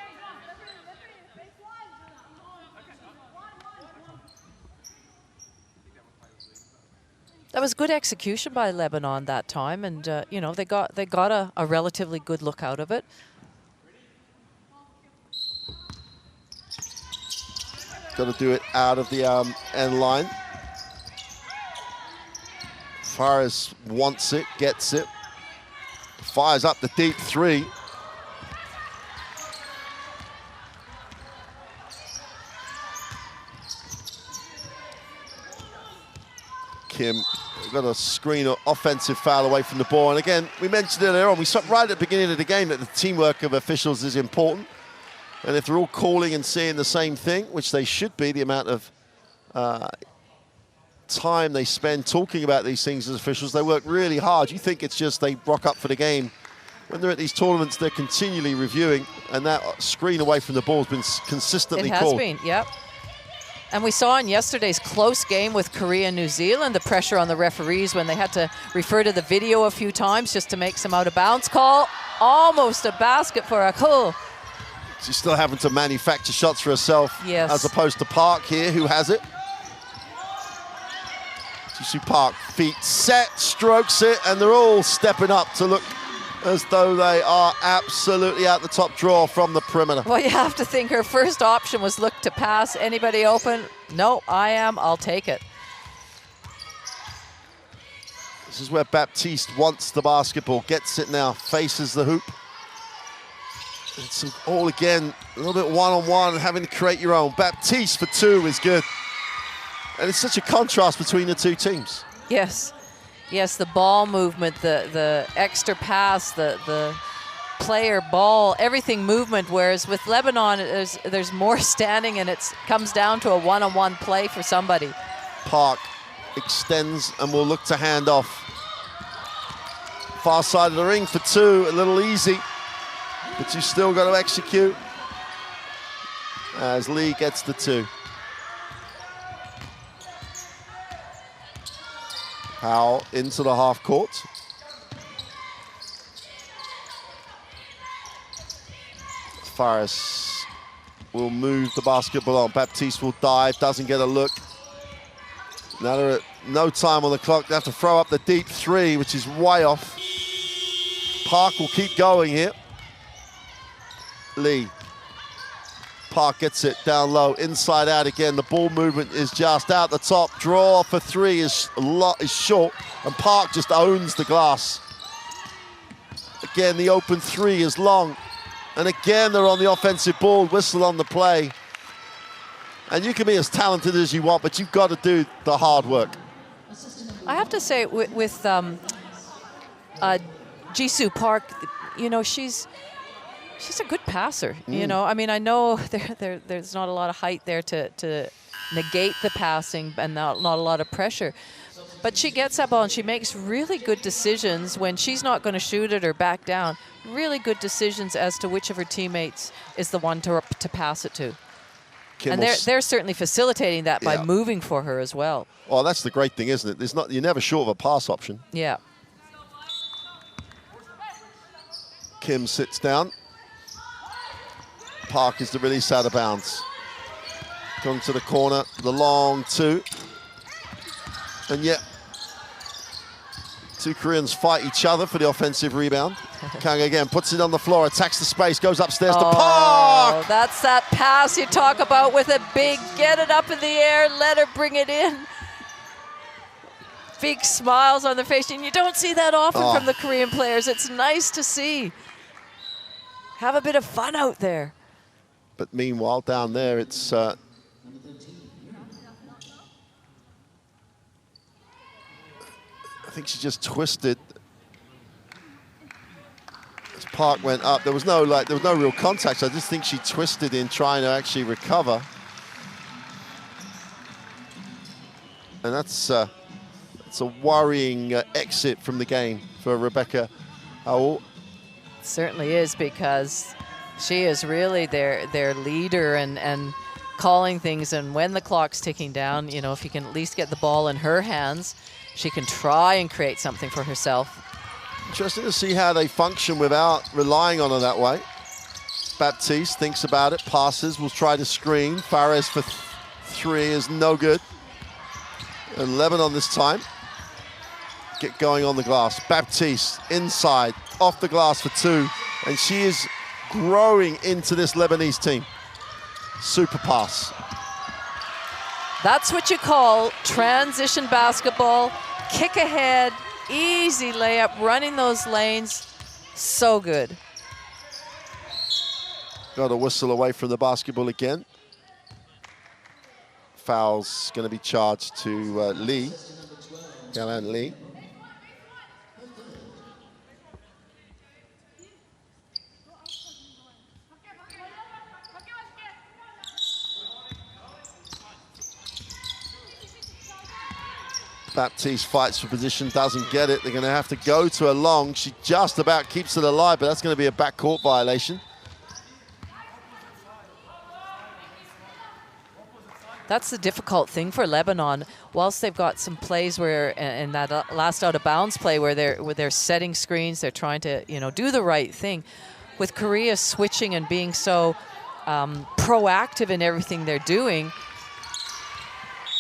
That was good execution by Lebanon that time, and you know, they got a relatively good look out of it. Got to do it out of the end line. Fares wants it, gets it. Fires up the deep three. Kim got a screen or offensive foul away from the ball. And again, we mentioned it earlier on, we saw right at the beginning of the game that the teamwork of officials is important. And if they're all calling and seeing the same thing, which they should be, the amount of time they spend talking about these things as officials, they work really hard. You think it's just they rock up for the game. When they're at these tournaments, they're continually reviewing, and that screen away from the ball has been consistently called. It has been, yep. And we saw in yesterday's close game with Korea and New Zealand the pressure on the referees when they had to refer to the video a few times just to make some out-of-bounds call. Almost a basket for Akul. She's still having to manufacture shots for herself, yes, as opposed to Park here, who has it. You see Park, feet set, strokes it, and they're all stepping up to look as though they are absolutely out the top drawer from the perimeter. Well, you have to think her first option was look to pass. Anybody open? No, I am, I'll take it. This is where Baptiste wants the basketball, gets it now, faces the hoop. It's all again, a little bit one-on-one, having to create your own. Baptiste for two is good. And it's such a contrast between the two teams. Yes, yes, the ball movement, the extra pass, the player ball, everything movement, whereas with Lebanon, there's more standing and it comes down to a one-on-one play for somebody. Park extends and will look to hand off. Far side of the ring for two, a little easy. But you still got to execute as Lee gets the two. Howell into the half court. Fares will move the basketball on. Baptiste will dive, doesn't get a look. Now they're at no time on the clock. They have to throw up the deep three, which is way off. Park will keep going here. Lee. Park gets it down low, inside out again. The ball movement is just out the top. Draw for three is short, and Park just owns the glass. Again, the open three is long. And again, they're on the offensive ball, whistle on the play. And you can be as talented as you want, but you've got to do the hard work. I have to say, with Jisoo Park, you know, she's a good passer. You know, I mean, I know there's not a lot of height there to negate the passing and not a lot of pressure. But she gets that ball and she makes really good decisions when she's not going to shoot it or back down. Really good decisions as to which of her teammates is the one to pass it to. And they're certainly facilitating that by moving for her as well. Well, that's the great thing, isn't it? You're never short of a pass option. Yeah. Kim sits down. Park is the release out of bounds. Going to the corner, the long two. And yet, two Koreans fight each other for the offensive rebound. Kang again puts it on the floor, attacks the space, goes upstairs to Park! That's that pass you talk about with a big, get it up in the air, let her bring it in. big smiles on their face, and you don't see that often from the Korean players. It's nice to see. Have a bit of fun out there. But meanwhile, down there, it's I think she just twisted. As Park went up, there was no real contact. So I just think she twisted in trying to actually recover. And that's a worrying exit from the game for Rebecca Howell. Certainly is, because she is really their leader and calling things. And when the clock's ticking down, you know, if you can at least get the ball in her hands, she can try and create something for herself. Interesting to see how they function without relying on her that way. Baptiste thinks about it, passes, will try to screen. Fares for three is no good. And Lebanon this time get going on the glass. Baptiste inside, off the glass for two. And she is growing into this Lebanese team. Super pass. That's what you call transition basketball. Kick ahead, easy layup, running those lanes. So good. Got a whistle away from the basketball again. Foul's going to be charged to Lee, Yalan Lee. Baptiste fights for position, doesn't get it. They're going to have to go to a long. She just about keeps it alive, but that's going to be a backcourt violation. That's the difficult thing for Lebanon. Whilst they've got some plays where, in that last out of bounds play, where they're setting screens, they're trying to, you know, do the right thing. With Korea switching and being so proactive in everything they're doing,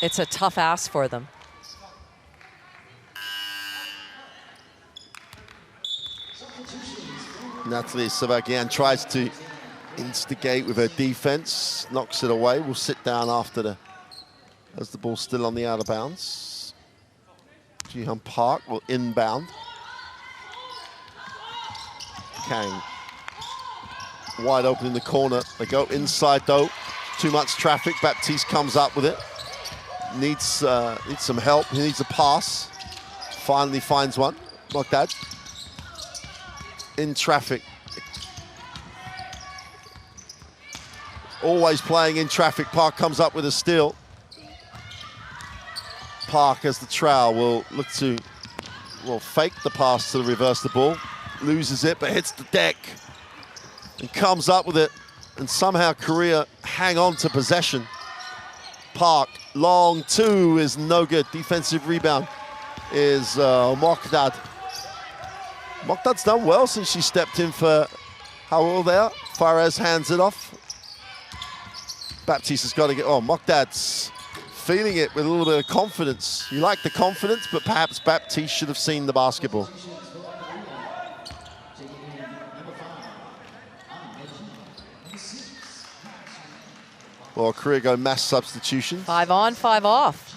it's a tough ask for them. Natalie Savagian tries to instigate with her defense, knocks it away. Will sit down after as the ball's still on the out of bounds. Jihyun Park will inbound. Kang wide open in the corner. They go inside though. Too much traffic. Baptiste comes up with it. Needs some help. He needs a pass. Finally finds one. Mogdad in traffic. Always playing in traffic. Park comes up with a steal. Park, as the trowel, will look to, fake the pass to reverse the ball. Loses it, but hits the deck and comes up with it. And somehow Korea hang on to possession. Park, long two is no good. Defensive rebound is Mogdad. Mogdad's done well since she stepped in for Howell there. Fares hands it off. Baptiste has got to get, Mogdad's feeling it with a little bit of confidence. You like the confidence, but perhaps Baptiste should have seen the basketball. Well, Korea go mass substitution. 5 on, 5 off.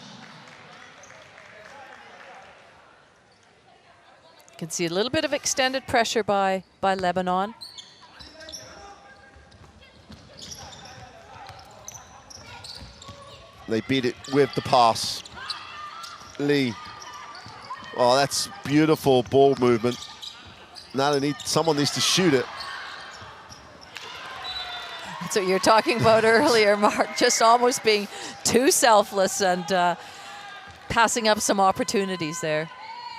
You can see a little bit of extended pressure by Lebanon. They beat it with the pass. Lee. Oh, that's beautiful ball movement. Now someone needs to shoot it. That's what you were talking about earlier, Mark. Just almost being too selfless and passing up some opportunities there.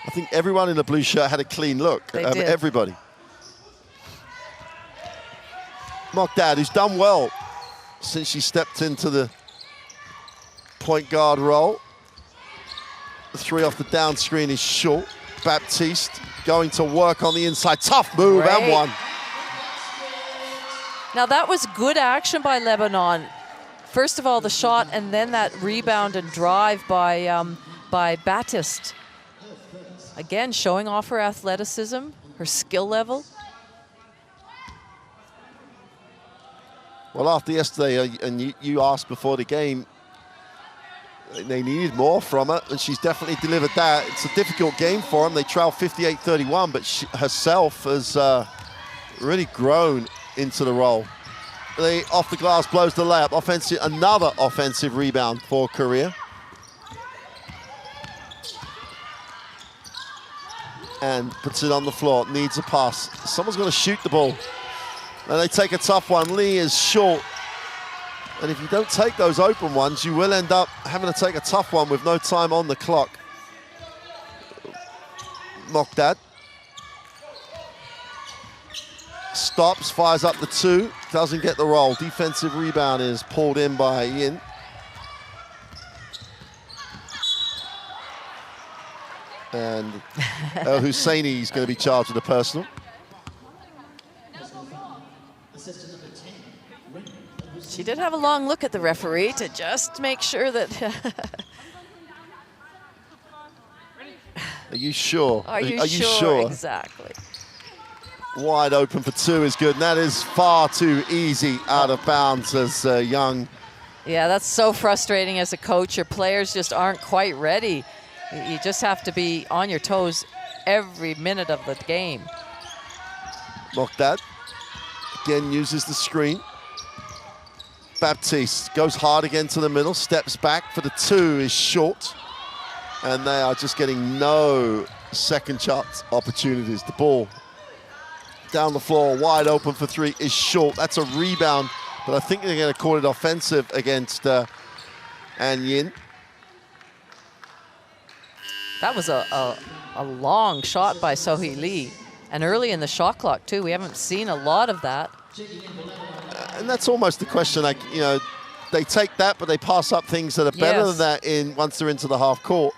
I think everyone in the blue shirt had a clean look. They did. Everybody. Mogdad, who's done well since she stepped into the point guard role. The three off the down screen is short. Baptiste going to work on the inside. Tough move. Great. And one. Now that was good action by Lebanon. First of all, the shot, and then that rebound and drive by Baptiste. Again, showing off her athleticism, her skill level. Well, after yesterday, and you asked before the game, They needed more from her, and she's definitely delivered that. It's a difficult game for them. They trail 58-31, but she herself has really grown into the role. The off the glass blows the layup. Offensive, another offensive rebound for Korea. And puts it on the floor, needs a pass. Someone's going to shoot the ball. And they take a tough one. Lee is short. And if you don't take those open ones, you will end up having to take a tough one with no time on the clock. Mokdad stops, fires up the 2, doesn't get the roll. Defensive rebound is pulled in by Yin. And El Husseini is going to be charged with a personal. She did have a long look at the referee to just make sure that... Are you sure? Are you sure? Exactly. Wide open for 2 is good, and that is far too easy out of bounds as Young. Yeah, that's so frustrating as a coach. Your players just aren't quite ready. You just have to be on your toes every minute of the game. Mokdad again uses the screen. Baptiste goes hard again to the middle, steps back for the 2, is short. And they are just getting no second chance opportunities. The ball down the floor, wide open for 3, is short. That's a rebound, but I think they're going to call it offensive against An Yin. That was a long shot by Sohee Lee. And early in the shot clock, too. We haven't seen a lot of that. And that's almost the question, like, you know, they take that, but they pass up things that are better than that once they're into the half court.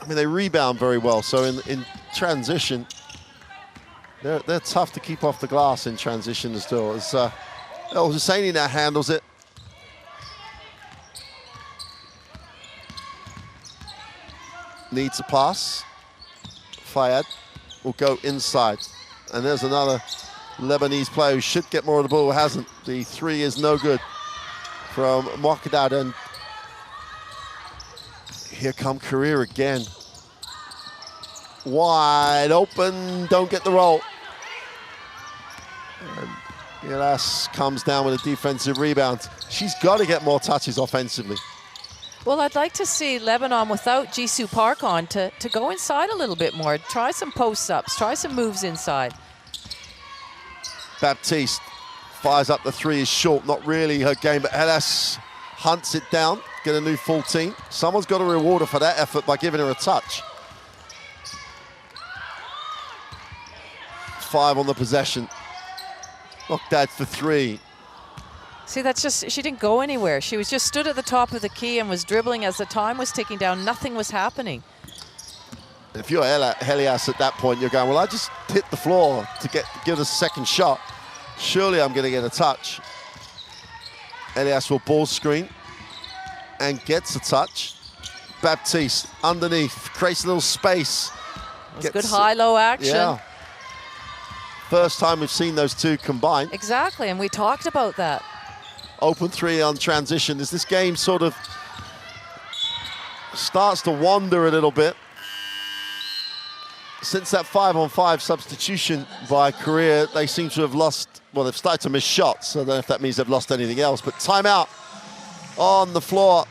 I mean, they rebound very well. So in transition, they're tough to keep off the glass in transition as well. As El Husseini now handles it. Needs a pass. Fayad will go inside. And there's another Lebanese player who should get more of the ball, hasn't. The 3 is no good from Mokdad, and here come Korea again. Wide open, don't get the roll. And Gilas comes down with a defensive rebound. She's got to get more touches offensively. Well, I'd like to see Lebanon without Jisoo Park on to go inside a little bit more. Try some post-ups, try some moves inside. Baptiste fires up the 3, is short, not really her game, but Gilas hunts it down, get a new full team. Someone's got to reward her for that effort by giving her a touch. 5 on the possession. Mokdad for 3. See, that's just, she didn't go anywhere. She was just stood at the top of the key and was dribbling as the time was ticking down. Nothing was happening. If you're Helias at that point, you're going, well, I just hit the floor to give us a second shot. Surely I'm going to get a touch. Helias will ball screen and gets a touch. Baptiste underneath, creates a little space. It's good high-low action. Yeah. First time we've seen those 2 combine. Exactly, and we talked about that. Open 3 on transition. As this game sort of starts to wander a little bit. Since that 5-on-5 substitution by Korea, they seem to have lost, well, they've started to miss shots. So I don't know if that means they've lost anything else, but timeout on the floor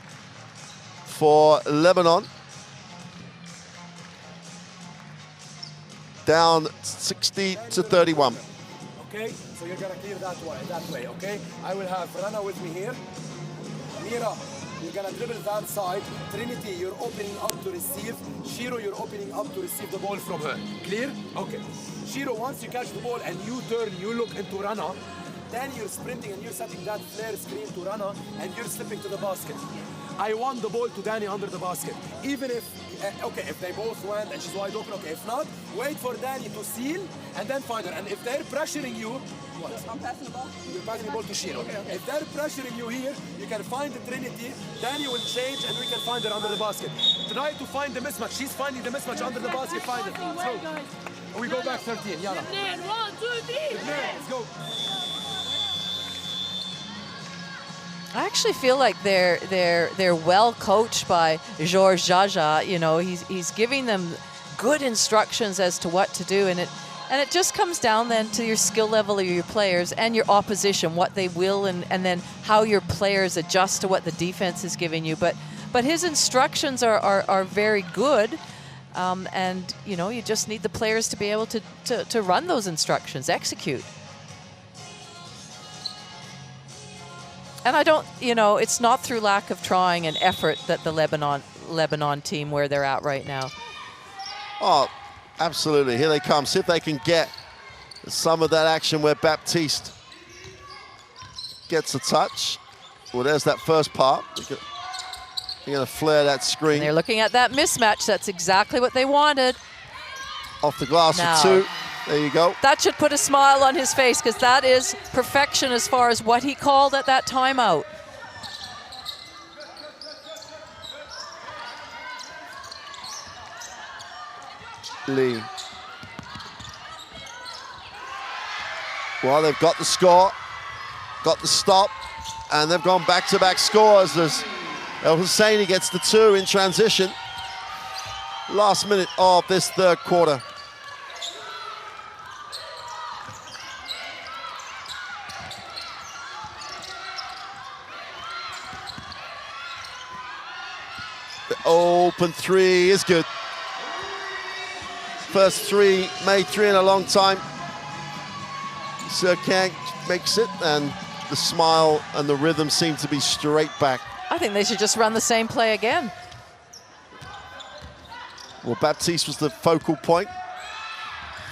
for Lebanon. Down 60-31. Okay, so you're gonna clear that way, okay? I will have Rana with me here. Mira, you're gonna dribble that side. Trinity, you're opening up to receive. Shiro, you're opening up to receive the ball from her. Clear? Okay. Shiro, once you catch the ball and you turn, you look into Rana, then you're sprinting and you're setting that flare screen to Rana and you're slipping to the basket. I want the ball to Danny under the basket. Even if, okay, if they both went and she's wide open, okay. If not, wait for Danny to seal and then find her. And if they're pressuring you, what? I'm passing the ball. You're passing the ball to Shiro. Okay, okay. If they're pressuring you here, you can find the Trinity. Danny will change and we can find her under the basket. Try to find the mismatch. She's finding the mismatch under the basket. Find it. Let's go. We go back 13. Yalla. 1, 2, 3. Let's go. I actually feel like they're well coached by Georges Jaja. You know, he's giving them good instructions as to what to do, and it just comes down then to your skill level of your players and your opposition, what they will, and then how your players adjust to what the defense is giving you. But his instructions are very good, and you know, you just need the players to be able to run those instructions, execute. And I don't, you know, it's not through lack of trying and effort that the Lebanon team where they're at right now. Oh, absolutely. Here they come. See if they can get some of that action where Baptiste gets a touch. Well, there's that first part. They're going to flare that screen. And they're looking at that mismatch. That's exactly what they wanted. Off the glass for two. There you go. That should put a smile on his face, because that is perfection as far as what he called at that timeout. Lee. Well, they've got the score, got the stop, and they've gone back-to-back scores as El Husseini gets the two in transition. Last minute of this third quarter. The open three is good. First three, made three in a long time. Sir Kang makes it, and the smile and the rhythm seem to be straight back. I think they should just run the same play again. Well, Baptiste was the focal point.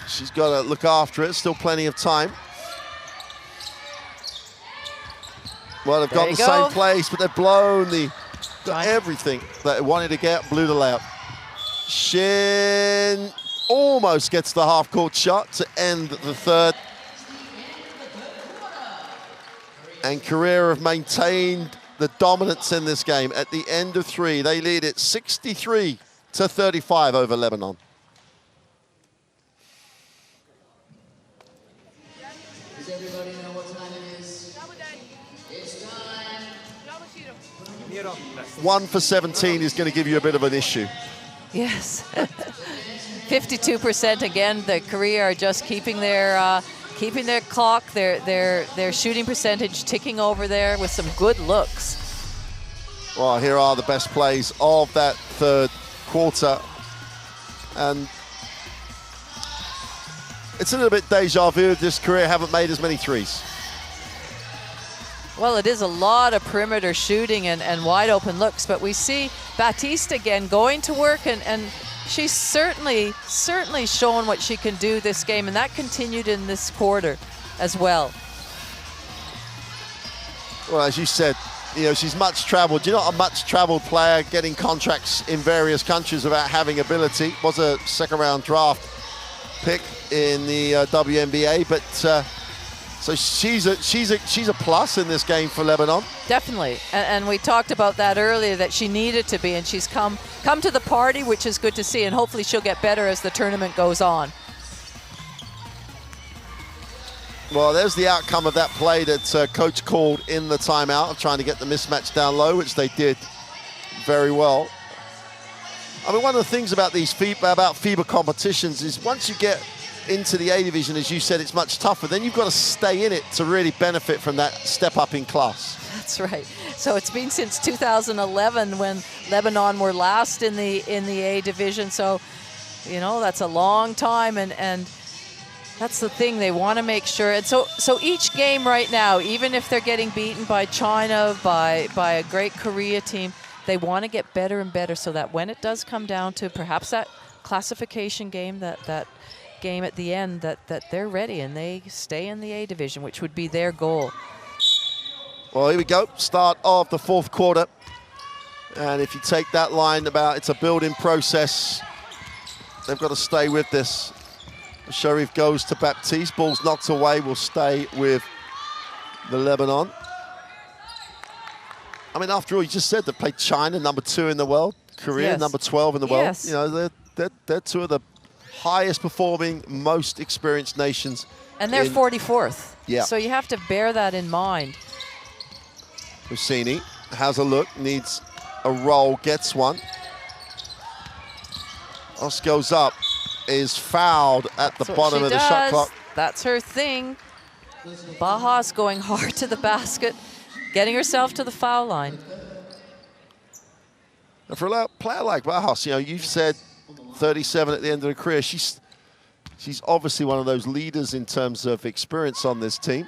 She's got to look after it. Still plenty of time. Well, they've got the same place, but they've blown everything that they wanted to get, blew the layup. Shin almost gets the half-court shot to end the third. And Korea have maintained the dominance in this game. At the end of three, they lead it 63-35 over Lebanon. Does everybody know what time it is? It's time. 1 for 17 is going to give you a bit of an issue. Yes. 52% again. The Korea are just keeping their clock, their shooting percentage ticking over there with some good looks. Well, here are the best plays of that third quarter. And it's a little bit deja vu. This Korea haven't made as many threes. Well, it is a lot of perimeter shooting and wide open looks, but we see Baptiste again going to work, and she's certainly shown what she can do this game, and that continued in this quarter as well. Well, as you said, you know, she's much traveled. You're not a much traveled player getting contracts in various countries without having ability. Was a second-round draft pick in the WNBA, but so she's a plus in this game for Lebanon. Definitely, and we talked about that earlier, that she needed to be, and she's come to the party, which is good to see, and hopefully she'll get better as the tournament goes on. Well, there's the outcome of that play that coach called in the timeout of trying to get the mismatch down low, which they did very well. I mean, one of the things about these FIBA competitions is once you get into the A division, as you said, it's much tougher. Then you've got to stay in it to really benefit from that step up in class. That's right. So it's been since 2011 when Lebanon were last in the A division. So, you know, that's a long time, and that's the thing. They want to make sure. And so each game right now, even if they're getting beaten by China, by a great Korea team, they want to get better and better so that when it does come down to perhaps that classification game, that game at the end, that they're ready and they stay in the A division, which would be their goal. Well, here we go, start of the fourth quarter. And if you take that line about it's a building process, they've got to stay with this. Sharif goes to Baptiste, ball's knocked away, will stay with the Lebanon. I mean, after all, you just said they played China, number 2 in the world, Korea, yes. number 12 in the world. Yes. You know, they're two of the highest performing, most experienced nations. And they're 44th. Yeah. So you have to bear that in mind. Husseini has a look, needs a roll, gets one. Os goes up, is fouled at the bottom of the shot clock. That's her thing. Baja's going hard to the basket, getting herself to the foul line. And for a player like Bajas, you know, you've said 37 at the end of her career. She's obviously one of those leaders in terms of experience on this team.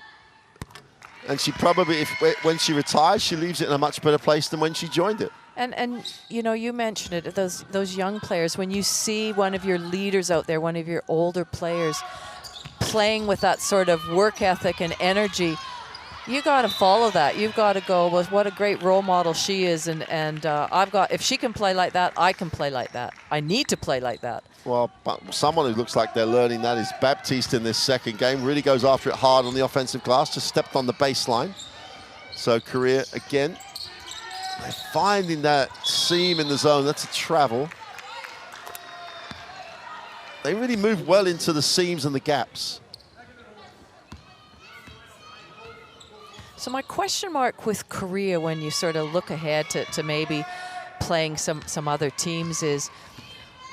And she probably, when she retires, she leaves it in a much better place than when she joined it. And you know, you mentioned it, those young players, when you see one of your leaders out there, one of your older players playing with that sort of work ethic and energy, you got to follow that. You've got to go, well, what a great role model she is, and if she can play like that, I can play like that. I need to play like that. Well, but someone who looks like they're learning that is Baptiste in this second game. Really goes after it hard on the offensive glass, just stepped on the baseline. So Korea again, they're finding that seam in the zone. That's a travel. They really move well into the seams and the gaps. So my question mark with Korea, when you sort of look ahead to maybe playing some other teams, is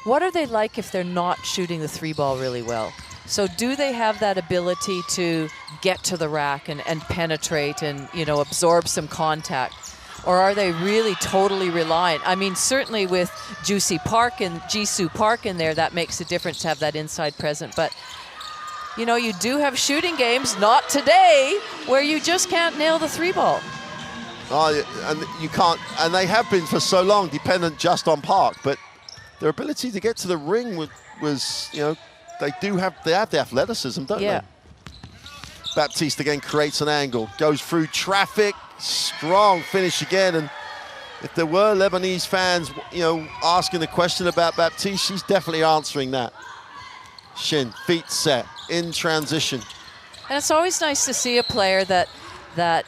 what are they like if they're not shooting the three ball really well? So do they have that ability to get to the rack and penetrate and, you know, absorb some contact? Or are they really totally reliant? I mean, certainly with Jisoo Park in there, that makes a difference to have that inside present. But, you know, you do have shooting games, not today, where you just can't nail the three ball. Oh, and you can't, and they have been for so long dependent just on Park, but their ability to get to the ring was, you know, they have the athleticism, don't they? Baptiste again creates an angle, goes through traffic, strong finish again. And if there were Lebanese fans, you know, asking the question about Baptiste, she's definitely answering that. Shin, feet set, in transition. And it's always nice to see a player that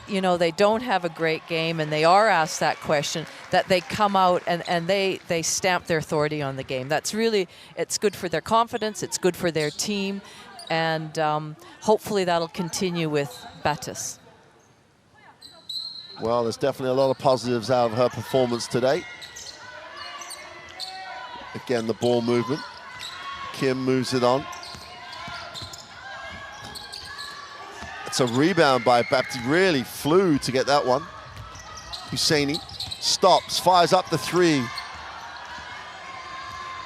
you know, they don't have a great game and they are asked that question, that they come out and they stamp their authority on the game. That's really, it's good for their confidence, it's good for their team, and hopefully that'll continue with Baptiste. Well, there's definitely a lot of positives out of her performance today. Again, the ball movement. Kim moves it on. It's a rebound by Baptiste. Really flew to get that one. Husseini stops, fires up the three.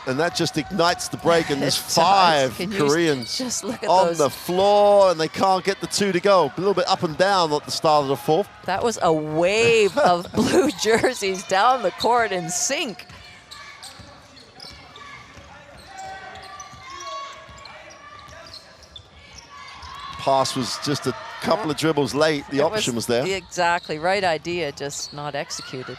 And that just ignites the break, and there's 5 Koreans just look at on the floor, and they can't get the 2 to go. A little bit up and down at the start of the fourth. That was a wave of blue jerseys down the court in sync. Pass was just a couple of dribbles late. The option was there. Exactly, right idea, just not executed.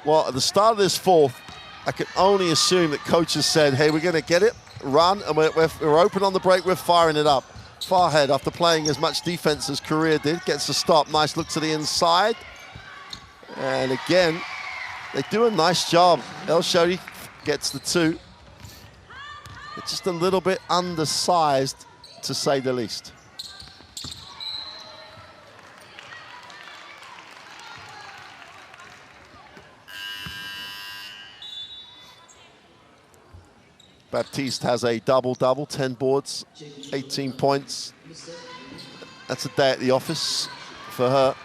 Well, at the start of this fourth, I can only assume that coaches said, hey, we're going to get it, run, and we're open on the break, we're firing it up. Farhead, after playing as much defense as Korea did, gets a stop. Nice look to the inside. And again, they do a nice job. El Shodi gets the 2. It's just a little bit undersized, to say the least. Baptiste has a double-double, 10 boards, 18 points. That's a day at the office for her.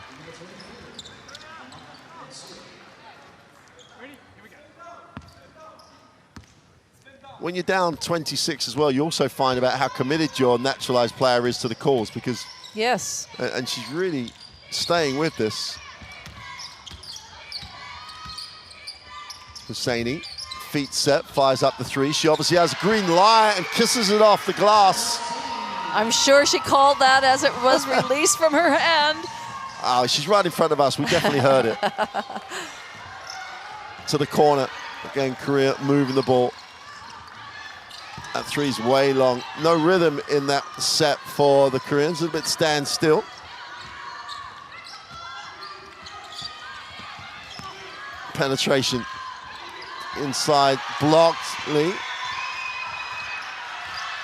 When you're down 26 as well, you also find about how committed your naturalized player is to the calls, because yes, and she's really staying with this. Husseini, feet set, fires up the 3. She obviously has a green light and kisses it off the glass. I'm sure she called that as it was released from her hand. Oh, she's right in front of us. We definitely heard it. To the corner. Again, Korea moving the ball. That 3's way long. No rhythm in that set for the Koreans. A little bit standstill. Penetration inside, blocked. Lee.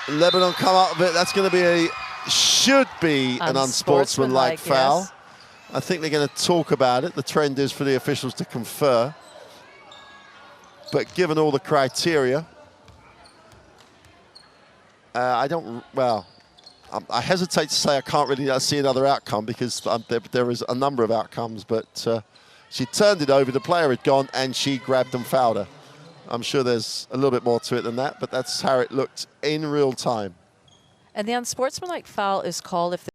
Lebanon come out of it. That's going to be should be an unsportsmanlike foul. Yes. I think they're going to talk about it. The trend is for the officials to confer. But given all the criteria, I hesitate to say I can't really see another outcome because there is a number of outcomes, but she turned it over, the player had gone, and she grabbed and fouled her. I'm sure there's a little bit more to it than that, but that's how it looked in real time. And the unsportsmanlike foul is called if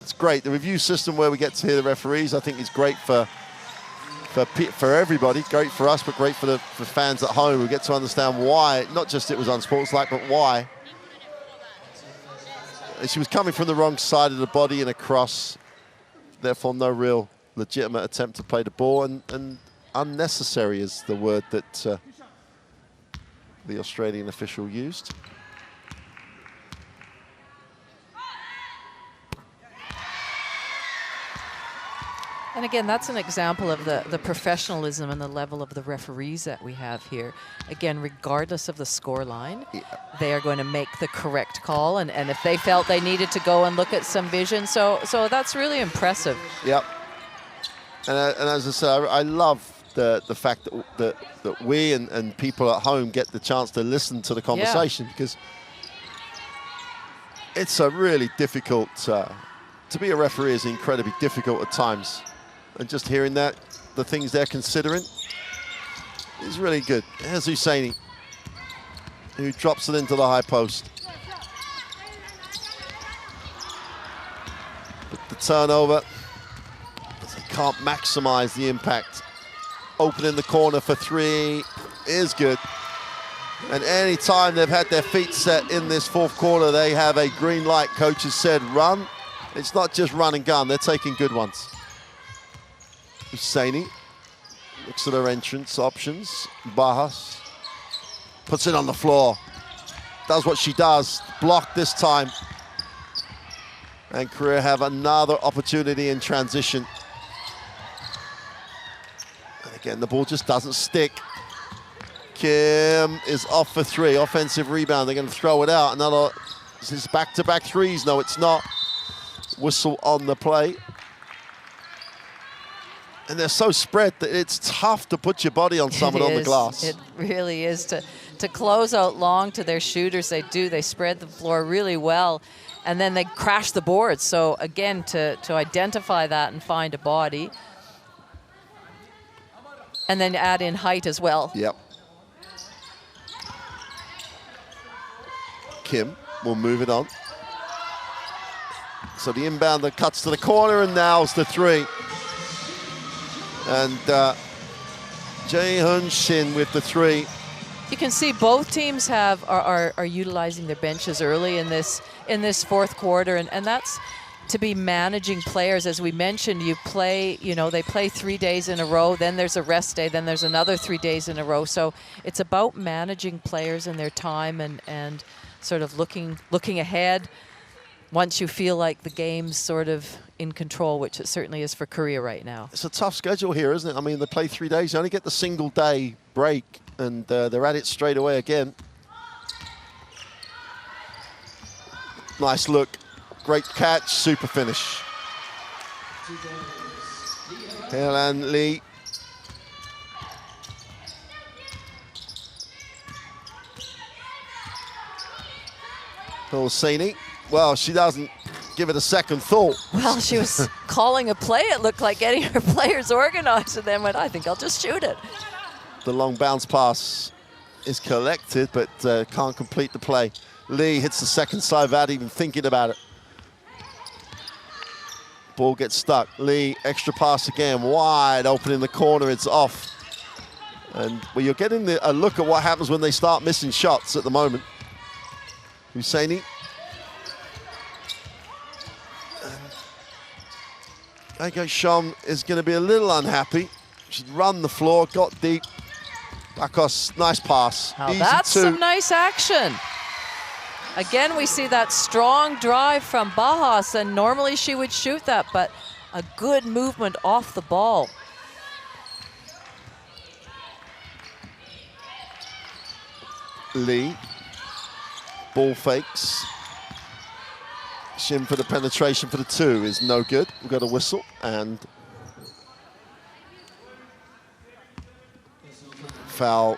It's great. The review system where we get to hear the referees, I think is great for everybody. Great for us, but great for fans at home who get to understand why, not just it was unsportsmanlike, but why. She was coming from the wrong side of the body and across, therefore no real legitimate attempt to play the ball, and unnecessary is the word that the Australian official used. And again, that's an example of the professionalism and the level of the referees that we have here. Again, regardless of the score line, they are going to make the correct call. And if they felt they needed to go and look at some vision, so that's really impressive. Yep. And as I said, I love the fact that we and people at home get the chance to listen to the conversation, because it's a really difficult, to be a referee is incredibly difficult at times. And just hearing that, the things they're considering, is really good. Here's Husseini, who drops it into the high post. But the turnover, they can't maximize the impact. Open in the corner for three is good. And any time they've had their feet set in this fourth quarter, they have a green light. Coach has said run. It's not just run and gun, they're taking good ones. Husseini looks at her entrance options. Bahas puts it on the floor. Does what she does. Blocked this time. And Korea have another opportunity in transition. And again, the ball just doesn't stick. Kim is off for three. Offensive rebound. They're going to throw it out. Another. This is back-to-back threes. No, it's not. Whistle on the play. And they're so spread that it's tough to put your body on someone on the glass. It really is. To close out long to their shooters, they spread the floor really well, and then they crash the boards. So again, to identify that and find a body, and then add in height as well. Yep. Kim will move it on. So the inbounder cuts to the corner and nails the three. And Jae-Hyun Shin with the three. You can see both teams are utilizing their benches early in this fourth quarter, and that's to be managing players. As we mentioned, they play 3 days in a row, then there's a rest day, then there's another 3 days in a row. So it's about managing players and their time and sort of looking ahead once you feel like the game's sort of in control, which it certainly is for Korea right now. It's a tough schedule here, isn't it? I mean, they play 3 days, you only get the single day break, and they're at it straight away again. Nice look, great catch, super finish. Hyelan Lee. Hosseini. Well, she doesn't give it a second thought. Well, she was calling a play, it looked like, getting her players organized, and then went, I think I'll just shoot it. The long bounce pass is collected, but can't complete the play. Lee hits the second side without even thinking about it. Ball gets stuck. Lee, extra pass again, wide open in the corner, it's off. And well, you're getting a look at what happens when they start missing shots at the moment. Hosseini. Shom is going to be a little unhappy. She'd run the floor, got deep. Bakos, nice pass. Now that's some nice action. Again, we see that strong drive from Bahas, and normally she would shoot that, but a good movement off the ball. Lee, ball fakes. Shin for the penetration for the two is no good. We've got a whistle, and foul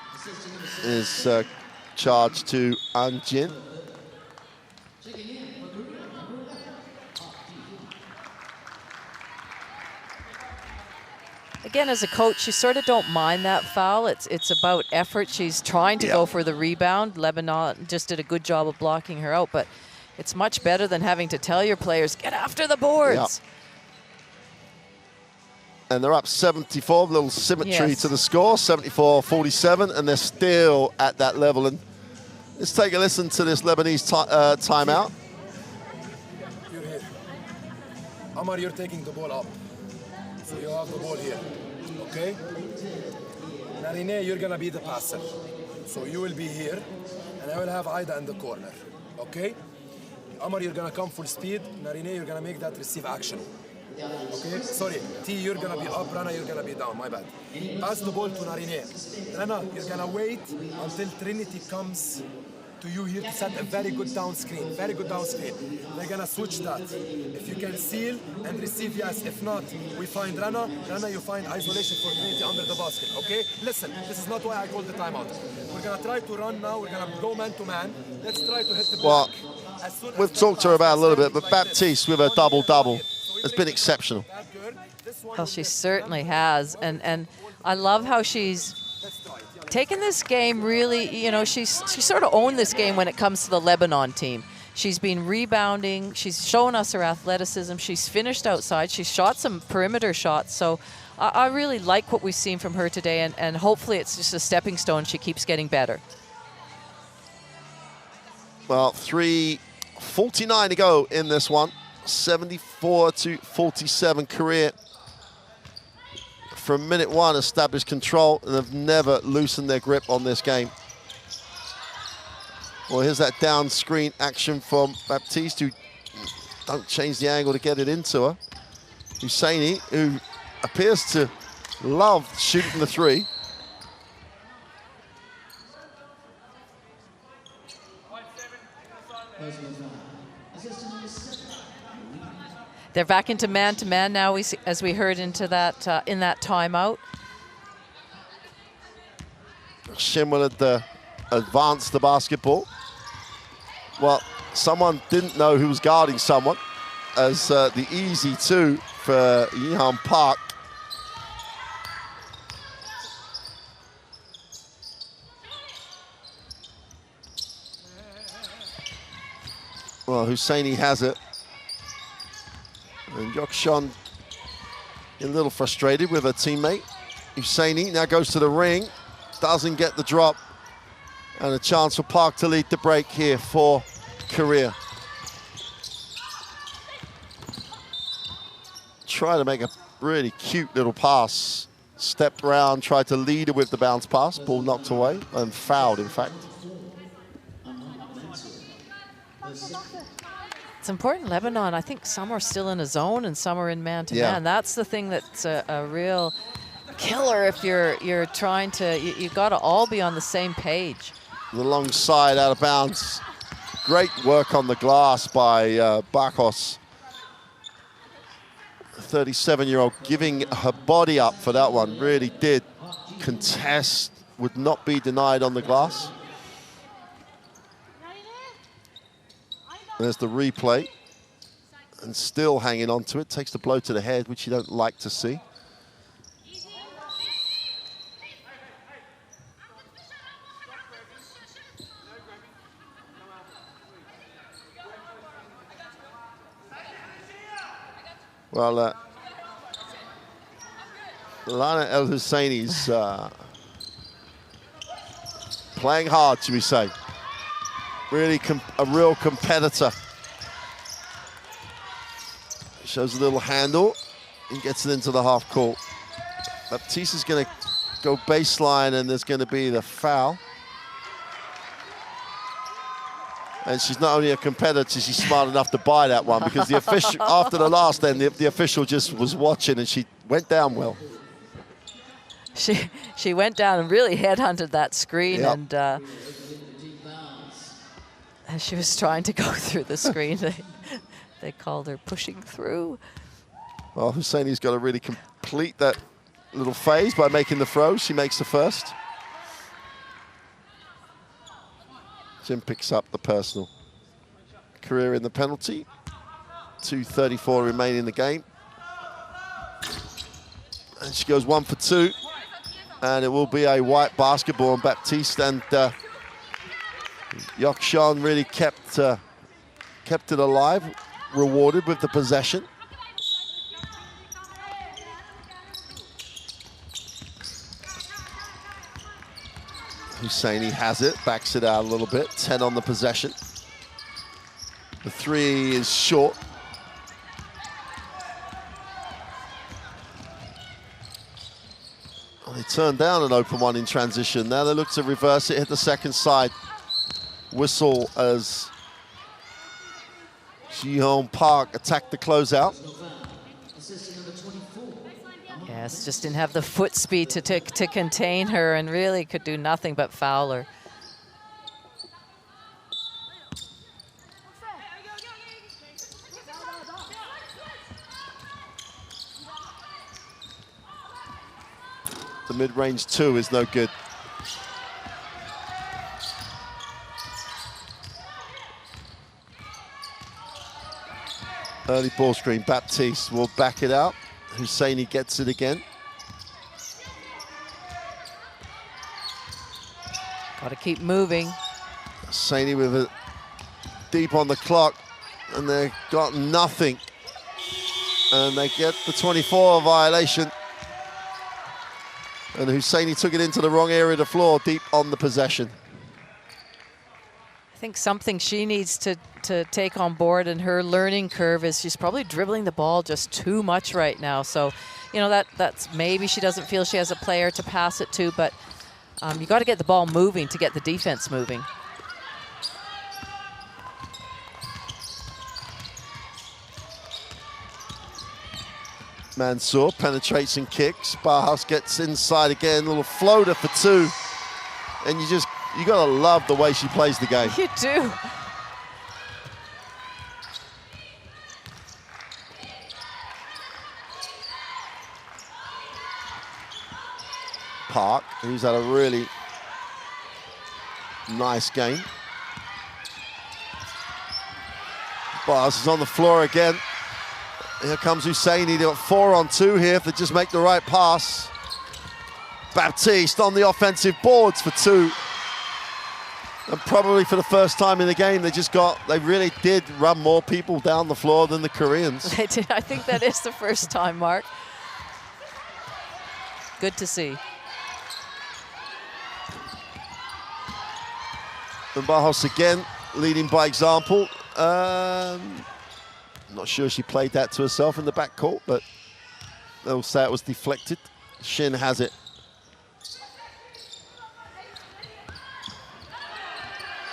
is charged to An Jin. Again, as a coach, you sort of don't mind that foul. It's about effort. She's trying to go for the rebound. Lebanon just did a good job of blocking her out, but it's much better than having to tell your players, get after the boards. And they're up 74, little symmetry to the score, 74-47, and they're still at that level. And let's take a listen to this Lebanese timeout. You're here. Amar, you're taking the ball up. So you have the ball here, okay? Narine, you're gonna be the passer. So you will be here, and I will have Aida in the corner, okay? Amar, you're gonna come full speed. Narine, you're gonna make that receive action. Okay, sorry. T, you're gonna be up. Rana, you're gonna be down. My bad. Pass the ball to Narine. Rana, you're gonna wait until Trinity comes to you here to set a very good down screen. Very good down screen. They're gonna switch that. If you can seal and receive, yes. If not, we find Rana. Rana, you find isolation for Trinity under the basket. Okay? Listen, this is not why I called the timeout. We're gonna try to run now. We're gonna go man to man. Let's try to hit the block. We've talked to her about a little bit, but Baptiste with a double-double has been exceptional. Well, she certainly has, and I love how she's taken this game really, she sort of owned this game when it comes to the Lebanon team. She's been rebounding, she's shown us her athleticism, she's finished outside, she's shot some perimeter shots, so I really like what we've seen from her today, and hopefully it's just a stepping stone, she keeps getting better. Well, 3:49 to go in this one. 74-47 Korea. From minute one, established control and have never loosened their grip on this game. Well, here's that down screen action from Baptiste, who don't change the angle to get it into her. Hosseini, who appears to love shooting the three. They're back into man-to-man now, as we heard into that in that timeout. Shin will advance the basketball. Well, someone didn't know who was guarding someone, as the easy two for Yeon Park. Well, Hosseini has it. And Yeokshon a little frustrated with her teammate. Husseini now goes to the ring, doesn't get the drop, and a chance for Park to lead the break here for Korea. Try to make a really cute little pass. Stepped around, tried to lead her with the bounce pass. Ball knocked away and fouled, in fact. It's important, Lebanon. I think some are still in a zone and some are in man-to-man. That's the thing that's a real killer if you're trying to. You got to all be on the same page. The long side out of bounds. Great work on the glass by Bakos. 37-year-old giving her body up for that one. Really did contest, would not be denied on the glass. There's the replay. And still hanging on to it. Takes the blow to the head, which you don't like to see. Well, Lana El Husseini's playing hard, should we say. Really a real competitor. Shows a little handle and gets it into the half court. Baptiste's going to go baseline and there's going to be the foul. And she's not only a competitor, she's smart enough to buy that one because the official, after the last end, the official just was watching and she went down well. She went down and really headhunted that screen, and as she was trying to go through the screen, they called her pushing through. Well, Husseini's got to really complete that little phase by making the throw. She makes the first. Jim picks up the personal. Korea in the penalty. 2:34 remaining in the game. And she goes 1 for 2. And it will be a white basketball on Baptiste. And Yokshan really kept it alive, rewarded with the possession. Husseini has it, backs it out a little bit, 10 on the possession. The three is short. Well, they turned down an open one in transition. Now they look to reverse it, hit the second side. Whistle as Ji-Hong Park attacked the closeout. Yes, just didn't have the foot speed to contain her and really could do nothing but foul her. The mid-range 2 is no good. Early ball screen, Baptiste will back it out. Husseini gets it again. Got to keep moving. Husseini with it deep on the clock, and they've got nothing. And they get the 24 violation. And Husseini took it into the wrong area of the floor, deep on the possession. I think something she needs to take on board in her learning curve is she's probably dribbling the ball just too much right now. So, you know, that's maybe she doesn't feel she has a player to pass it to, but you got to get the ball moving to get the defense moving. Mansour penetrates and kicks. Barhouse gets inside again, little floater for 2. And you gotta love the way she plays the game. You do. Park, who's had a really nice game. Barhouse is on the floor again. Here comes Husseini. They've got 4 on 2 here if they just make the right pass. Baptiste on the offensive boards for 2. And probably for the first time in the game, they really did run more people down the floor than the Koreans. They did. I think that is the first time, Mark. good to see. And Barros again leading by example. Not sure she played that to herself in the backcourt, but they'll say it was deflected. Shin has it.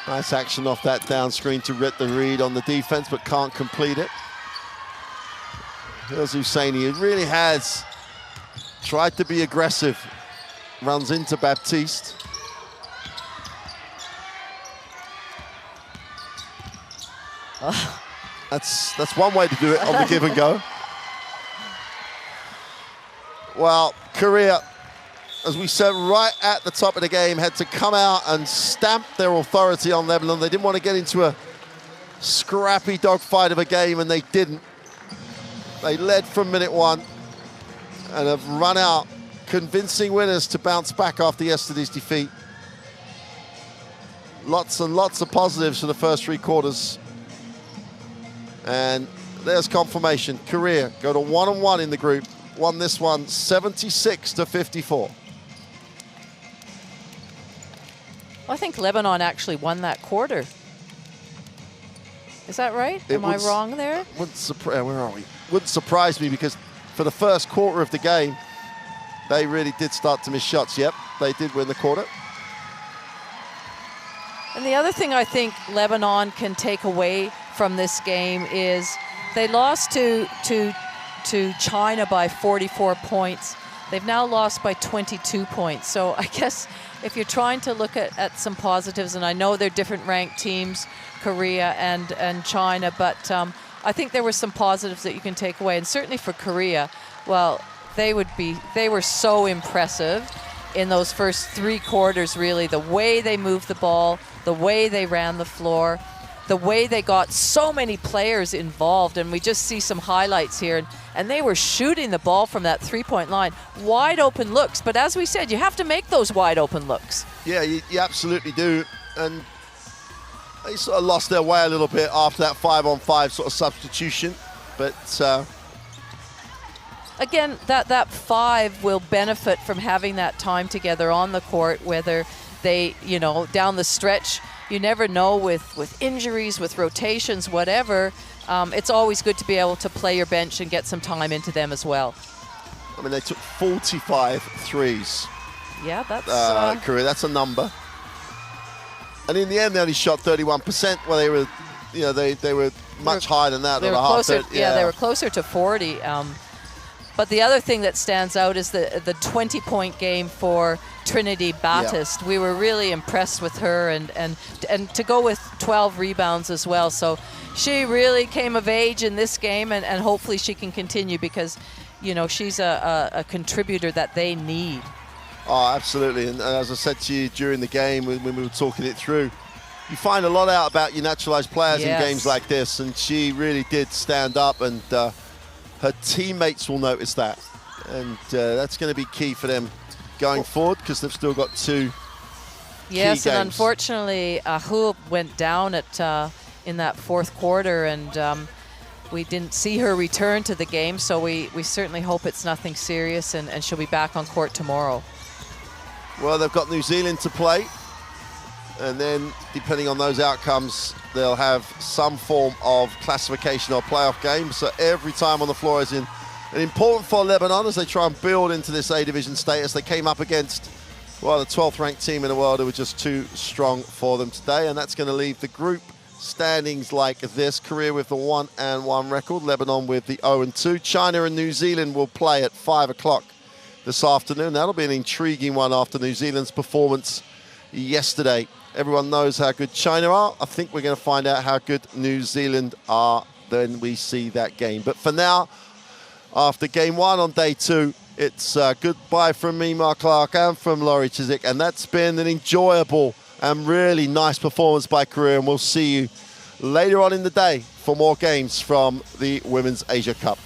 Nice action off that down screen to Rit the read on the defense, but can't complete it. Here's Husseini, who really has tried to be aggressive. Runs into Baptiste. That's one way to do it on the give and go. Well, Korea, as we said right at the top of the game, had to come out and stamp their authority on Lebanon. They didn't want to get into a scrappy dogfight of a game, and they didn't. They led from minute one and have run out convincing winners to bounce back after yesterday's defeat. Lots and lots of positives for the first three quarters. And there's confirmation. Korea go to 1-1 in the group. Won this one 76-54. I think Lebanon actually won that quarter. Is that right? Am I wrong there? Where are we? Wouldn't surprise me, because for the first quarter of the game, they really did start to miss shots. Yep, they did win the quarter. And the other thing I think Lebanon can take away from this game is they lost to China by 44 points. They've now lost by 22 points. So I guess if you're trying to look at some positives, and I know they're different ranked teams, Korea and China, but I think there were some positives that you can take away. And certainly for Korea, well, they were so impressive in those first three quarters, really. The way they moved the ball, the way they ran the floor, the way they got so many players involved, and we just see some highlights here, and they were shooting the ball from that three-point line. Wide open looks, but as we said, you have to make those wide open looks. Yeah, you absolutely do, and they sort of lost their way a little bit after that 5-on-5 sort of substitution, but again, that five will benefit from having that time together on the court, whether they, down the stretch, you never know with injuries, with rotations, whatever. It's always good to be able to play your bench and get some time into them as well. I mean, they took 45 threes. Yeah, that's Korea. That's a number. And in the end, they only shot 31%. Well, they were, they were much higher than that. They were closer. Yeah, they were closer to 40. But the other thing that stands out is the 20-point game for Trinity Battist. Yeah. We were really impressed with her, and to go with 12 rebounds as well. So she really came of age in this game, and hopefully she can continue, because, she's a contributor that they need. Oh, absolutely. And as I said to you during the game when we were talking it through, you find a lot out about your naturalized players in games like this, and she really did stand up, and her teammates will notice that. And that's going to be key for them going forward, because they've still got two key games. And unfortunately, Ahul went down in that fourth quarter, and we didn't see her return to the game, so we certainly hope it's nothing serious, and she'll be back on court tomorrow. Well, they've got New Zealand to play, and then depending on those outcomes, they'll have some form of classification or playoff game. So every time on the floor is important for Lebanon as they try and build into this A-Division status. They came up against, well, the 12th ranked team in the world who were just too strong for them today, and that's going to leave the group standings like this. Korea with the 1-1 record, Lebanon with the 0-2. China and New Zealand will play at 5 o'clock this afternoon. That'll be an intriguing one after New Zealand's performance yesterday. Everyone knows how good China are. I think we're going to find out how good New Zealand are when we see that game. But for now, after game one on day two, it's goodbye from me, Mark Clark, and from Laurie Chiswick. And that's been an enjoyable and really nice performance by Korea. And we'll see you later on in the day for more games from the Women's Asia Cup.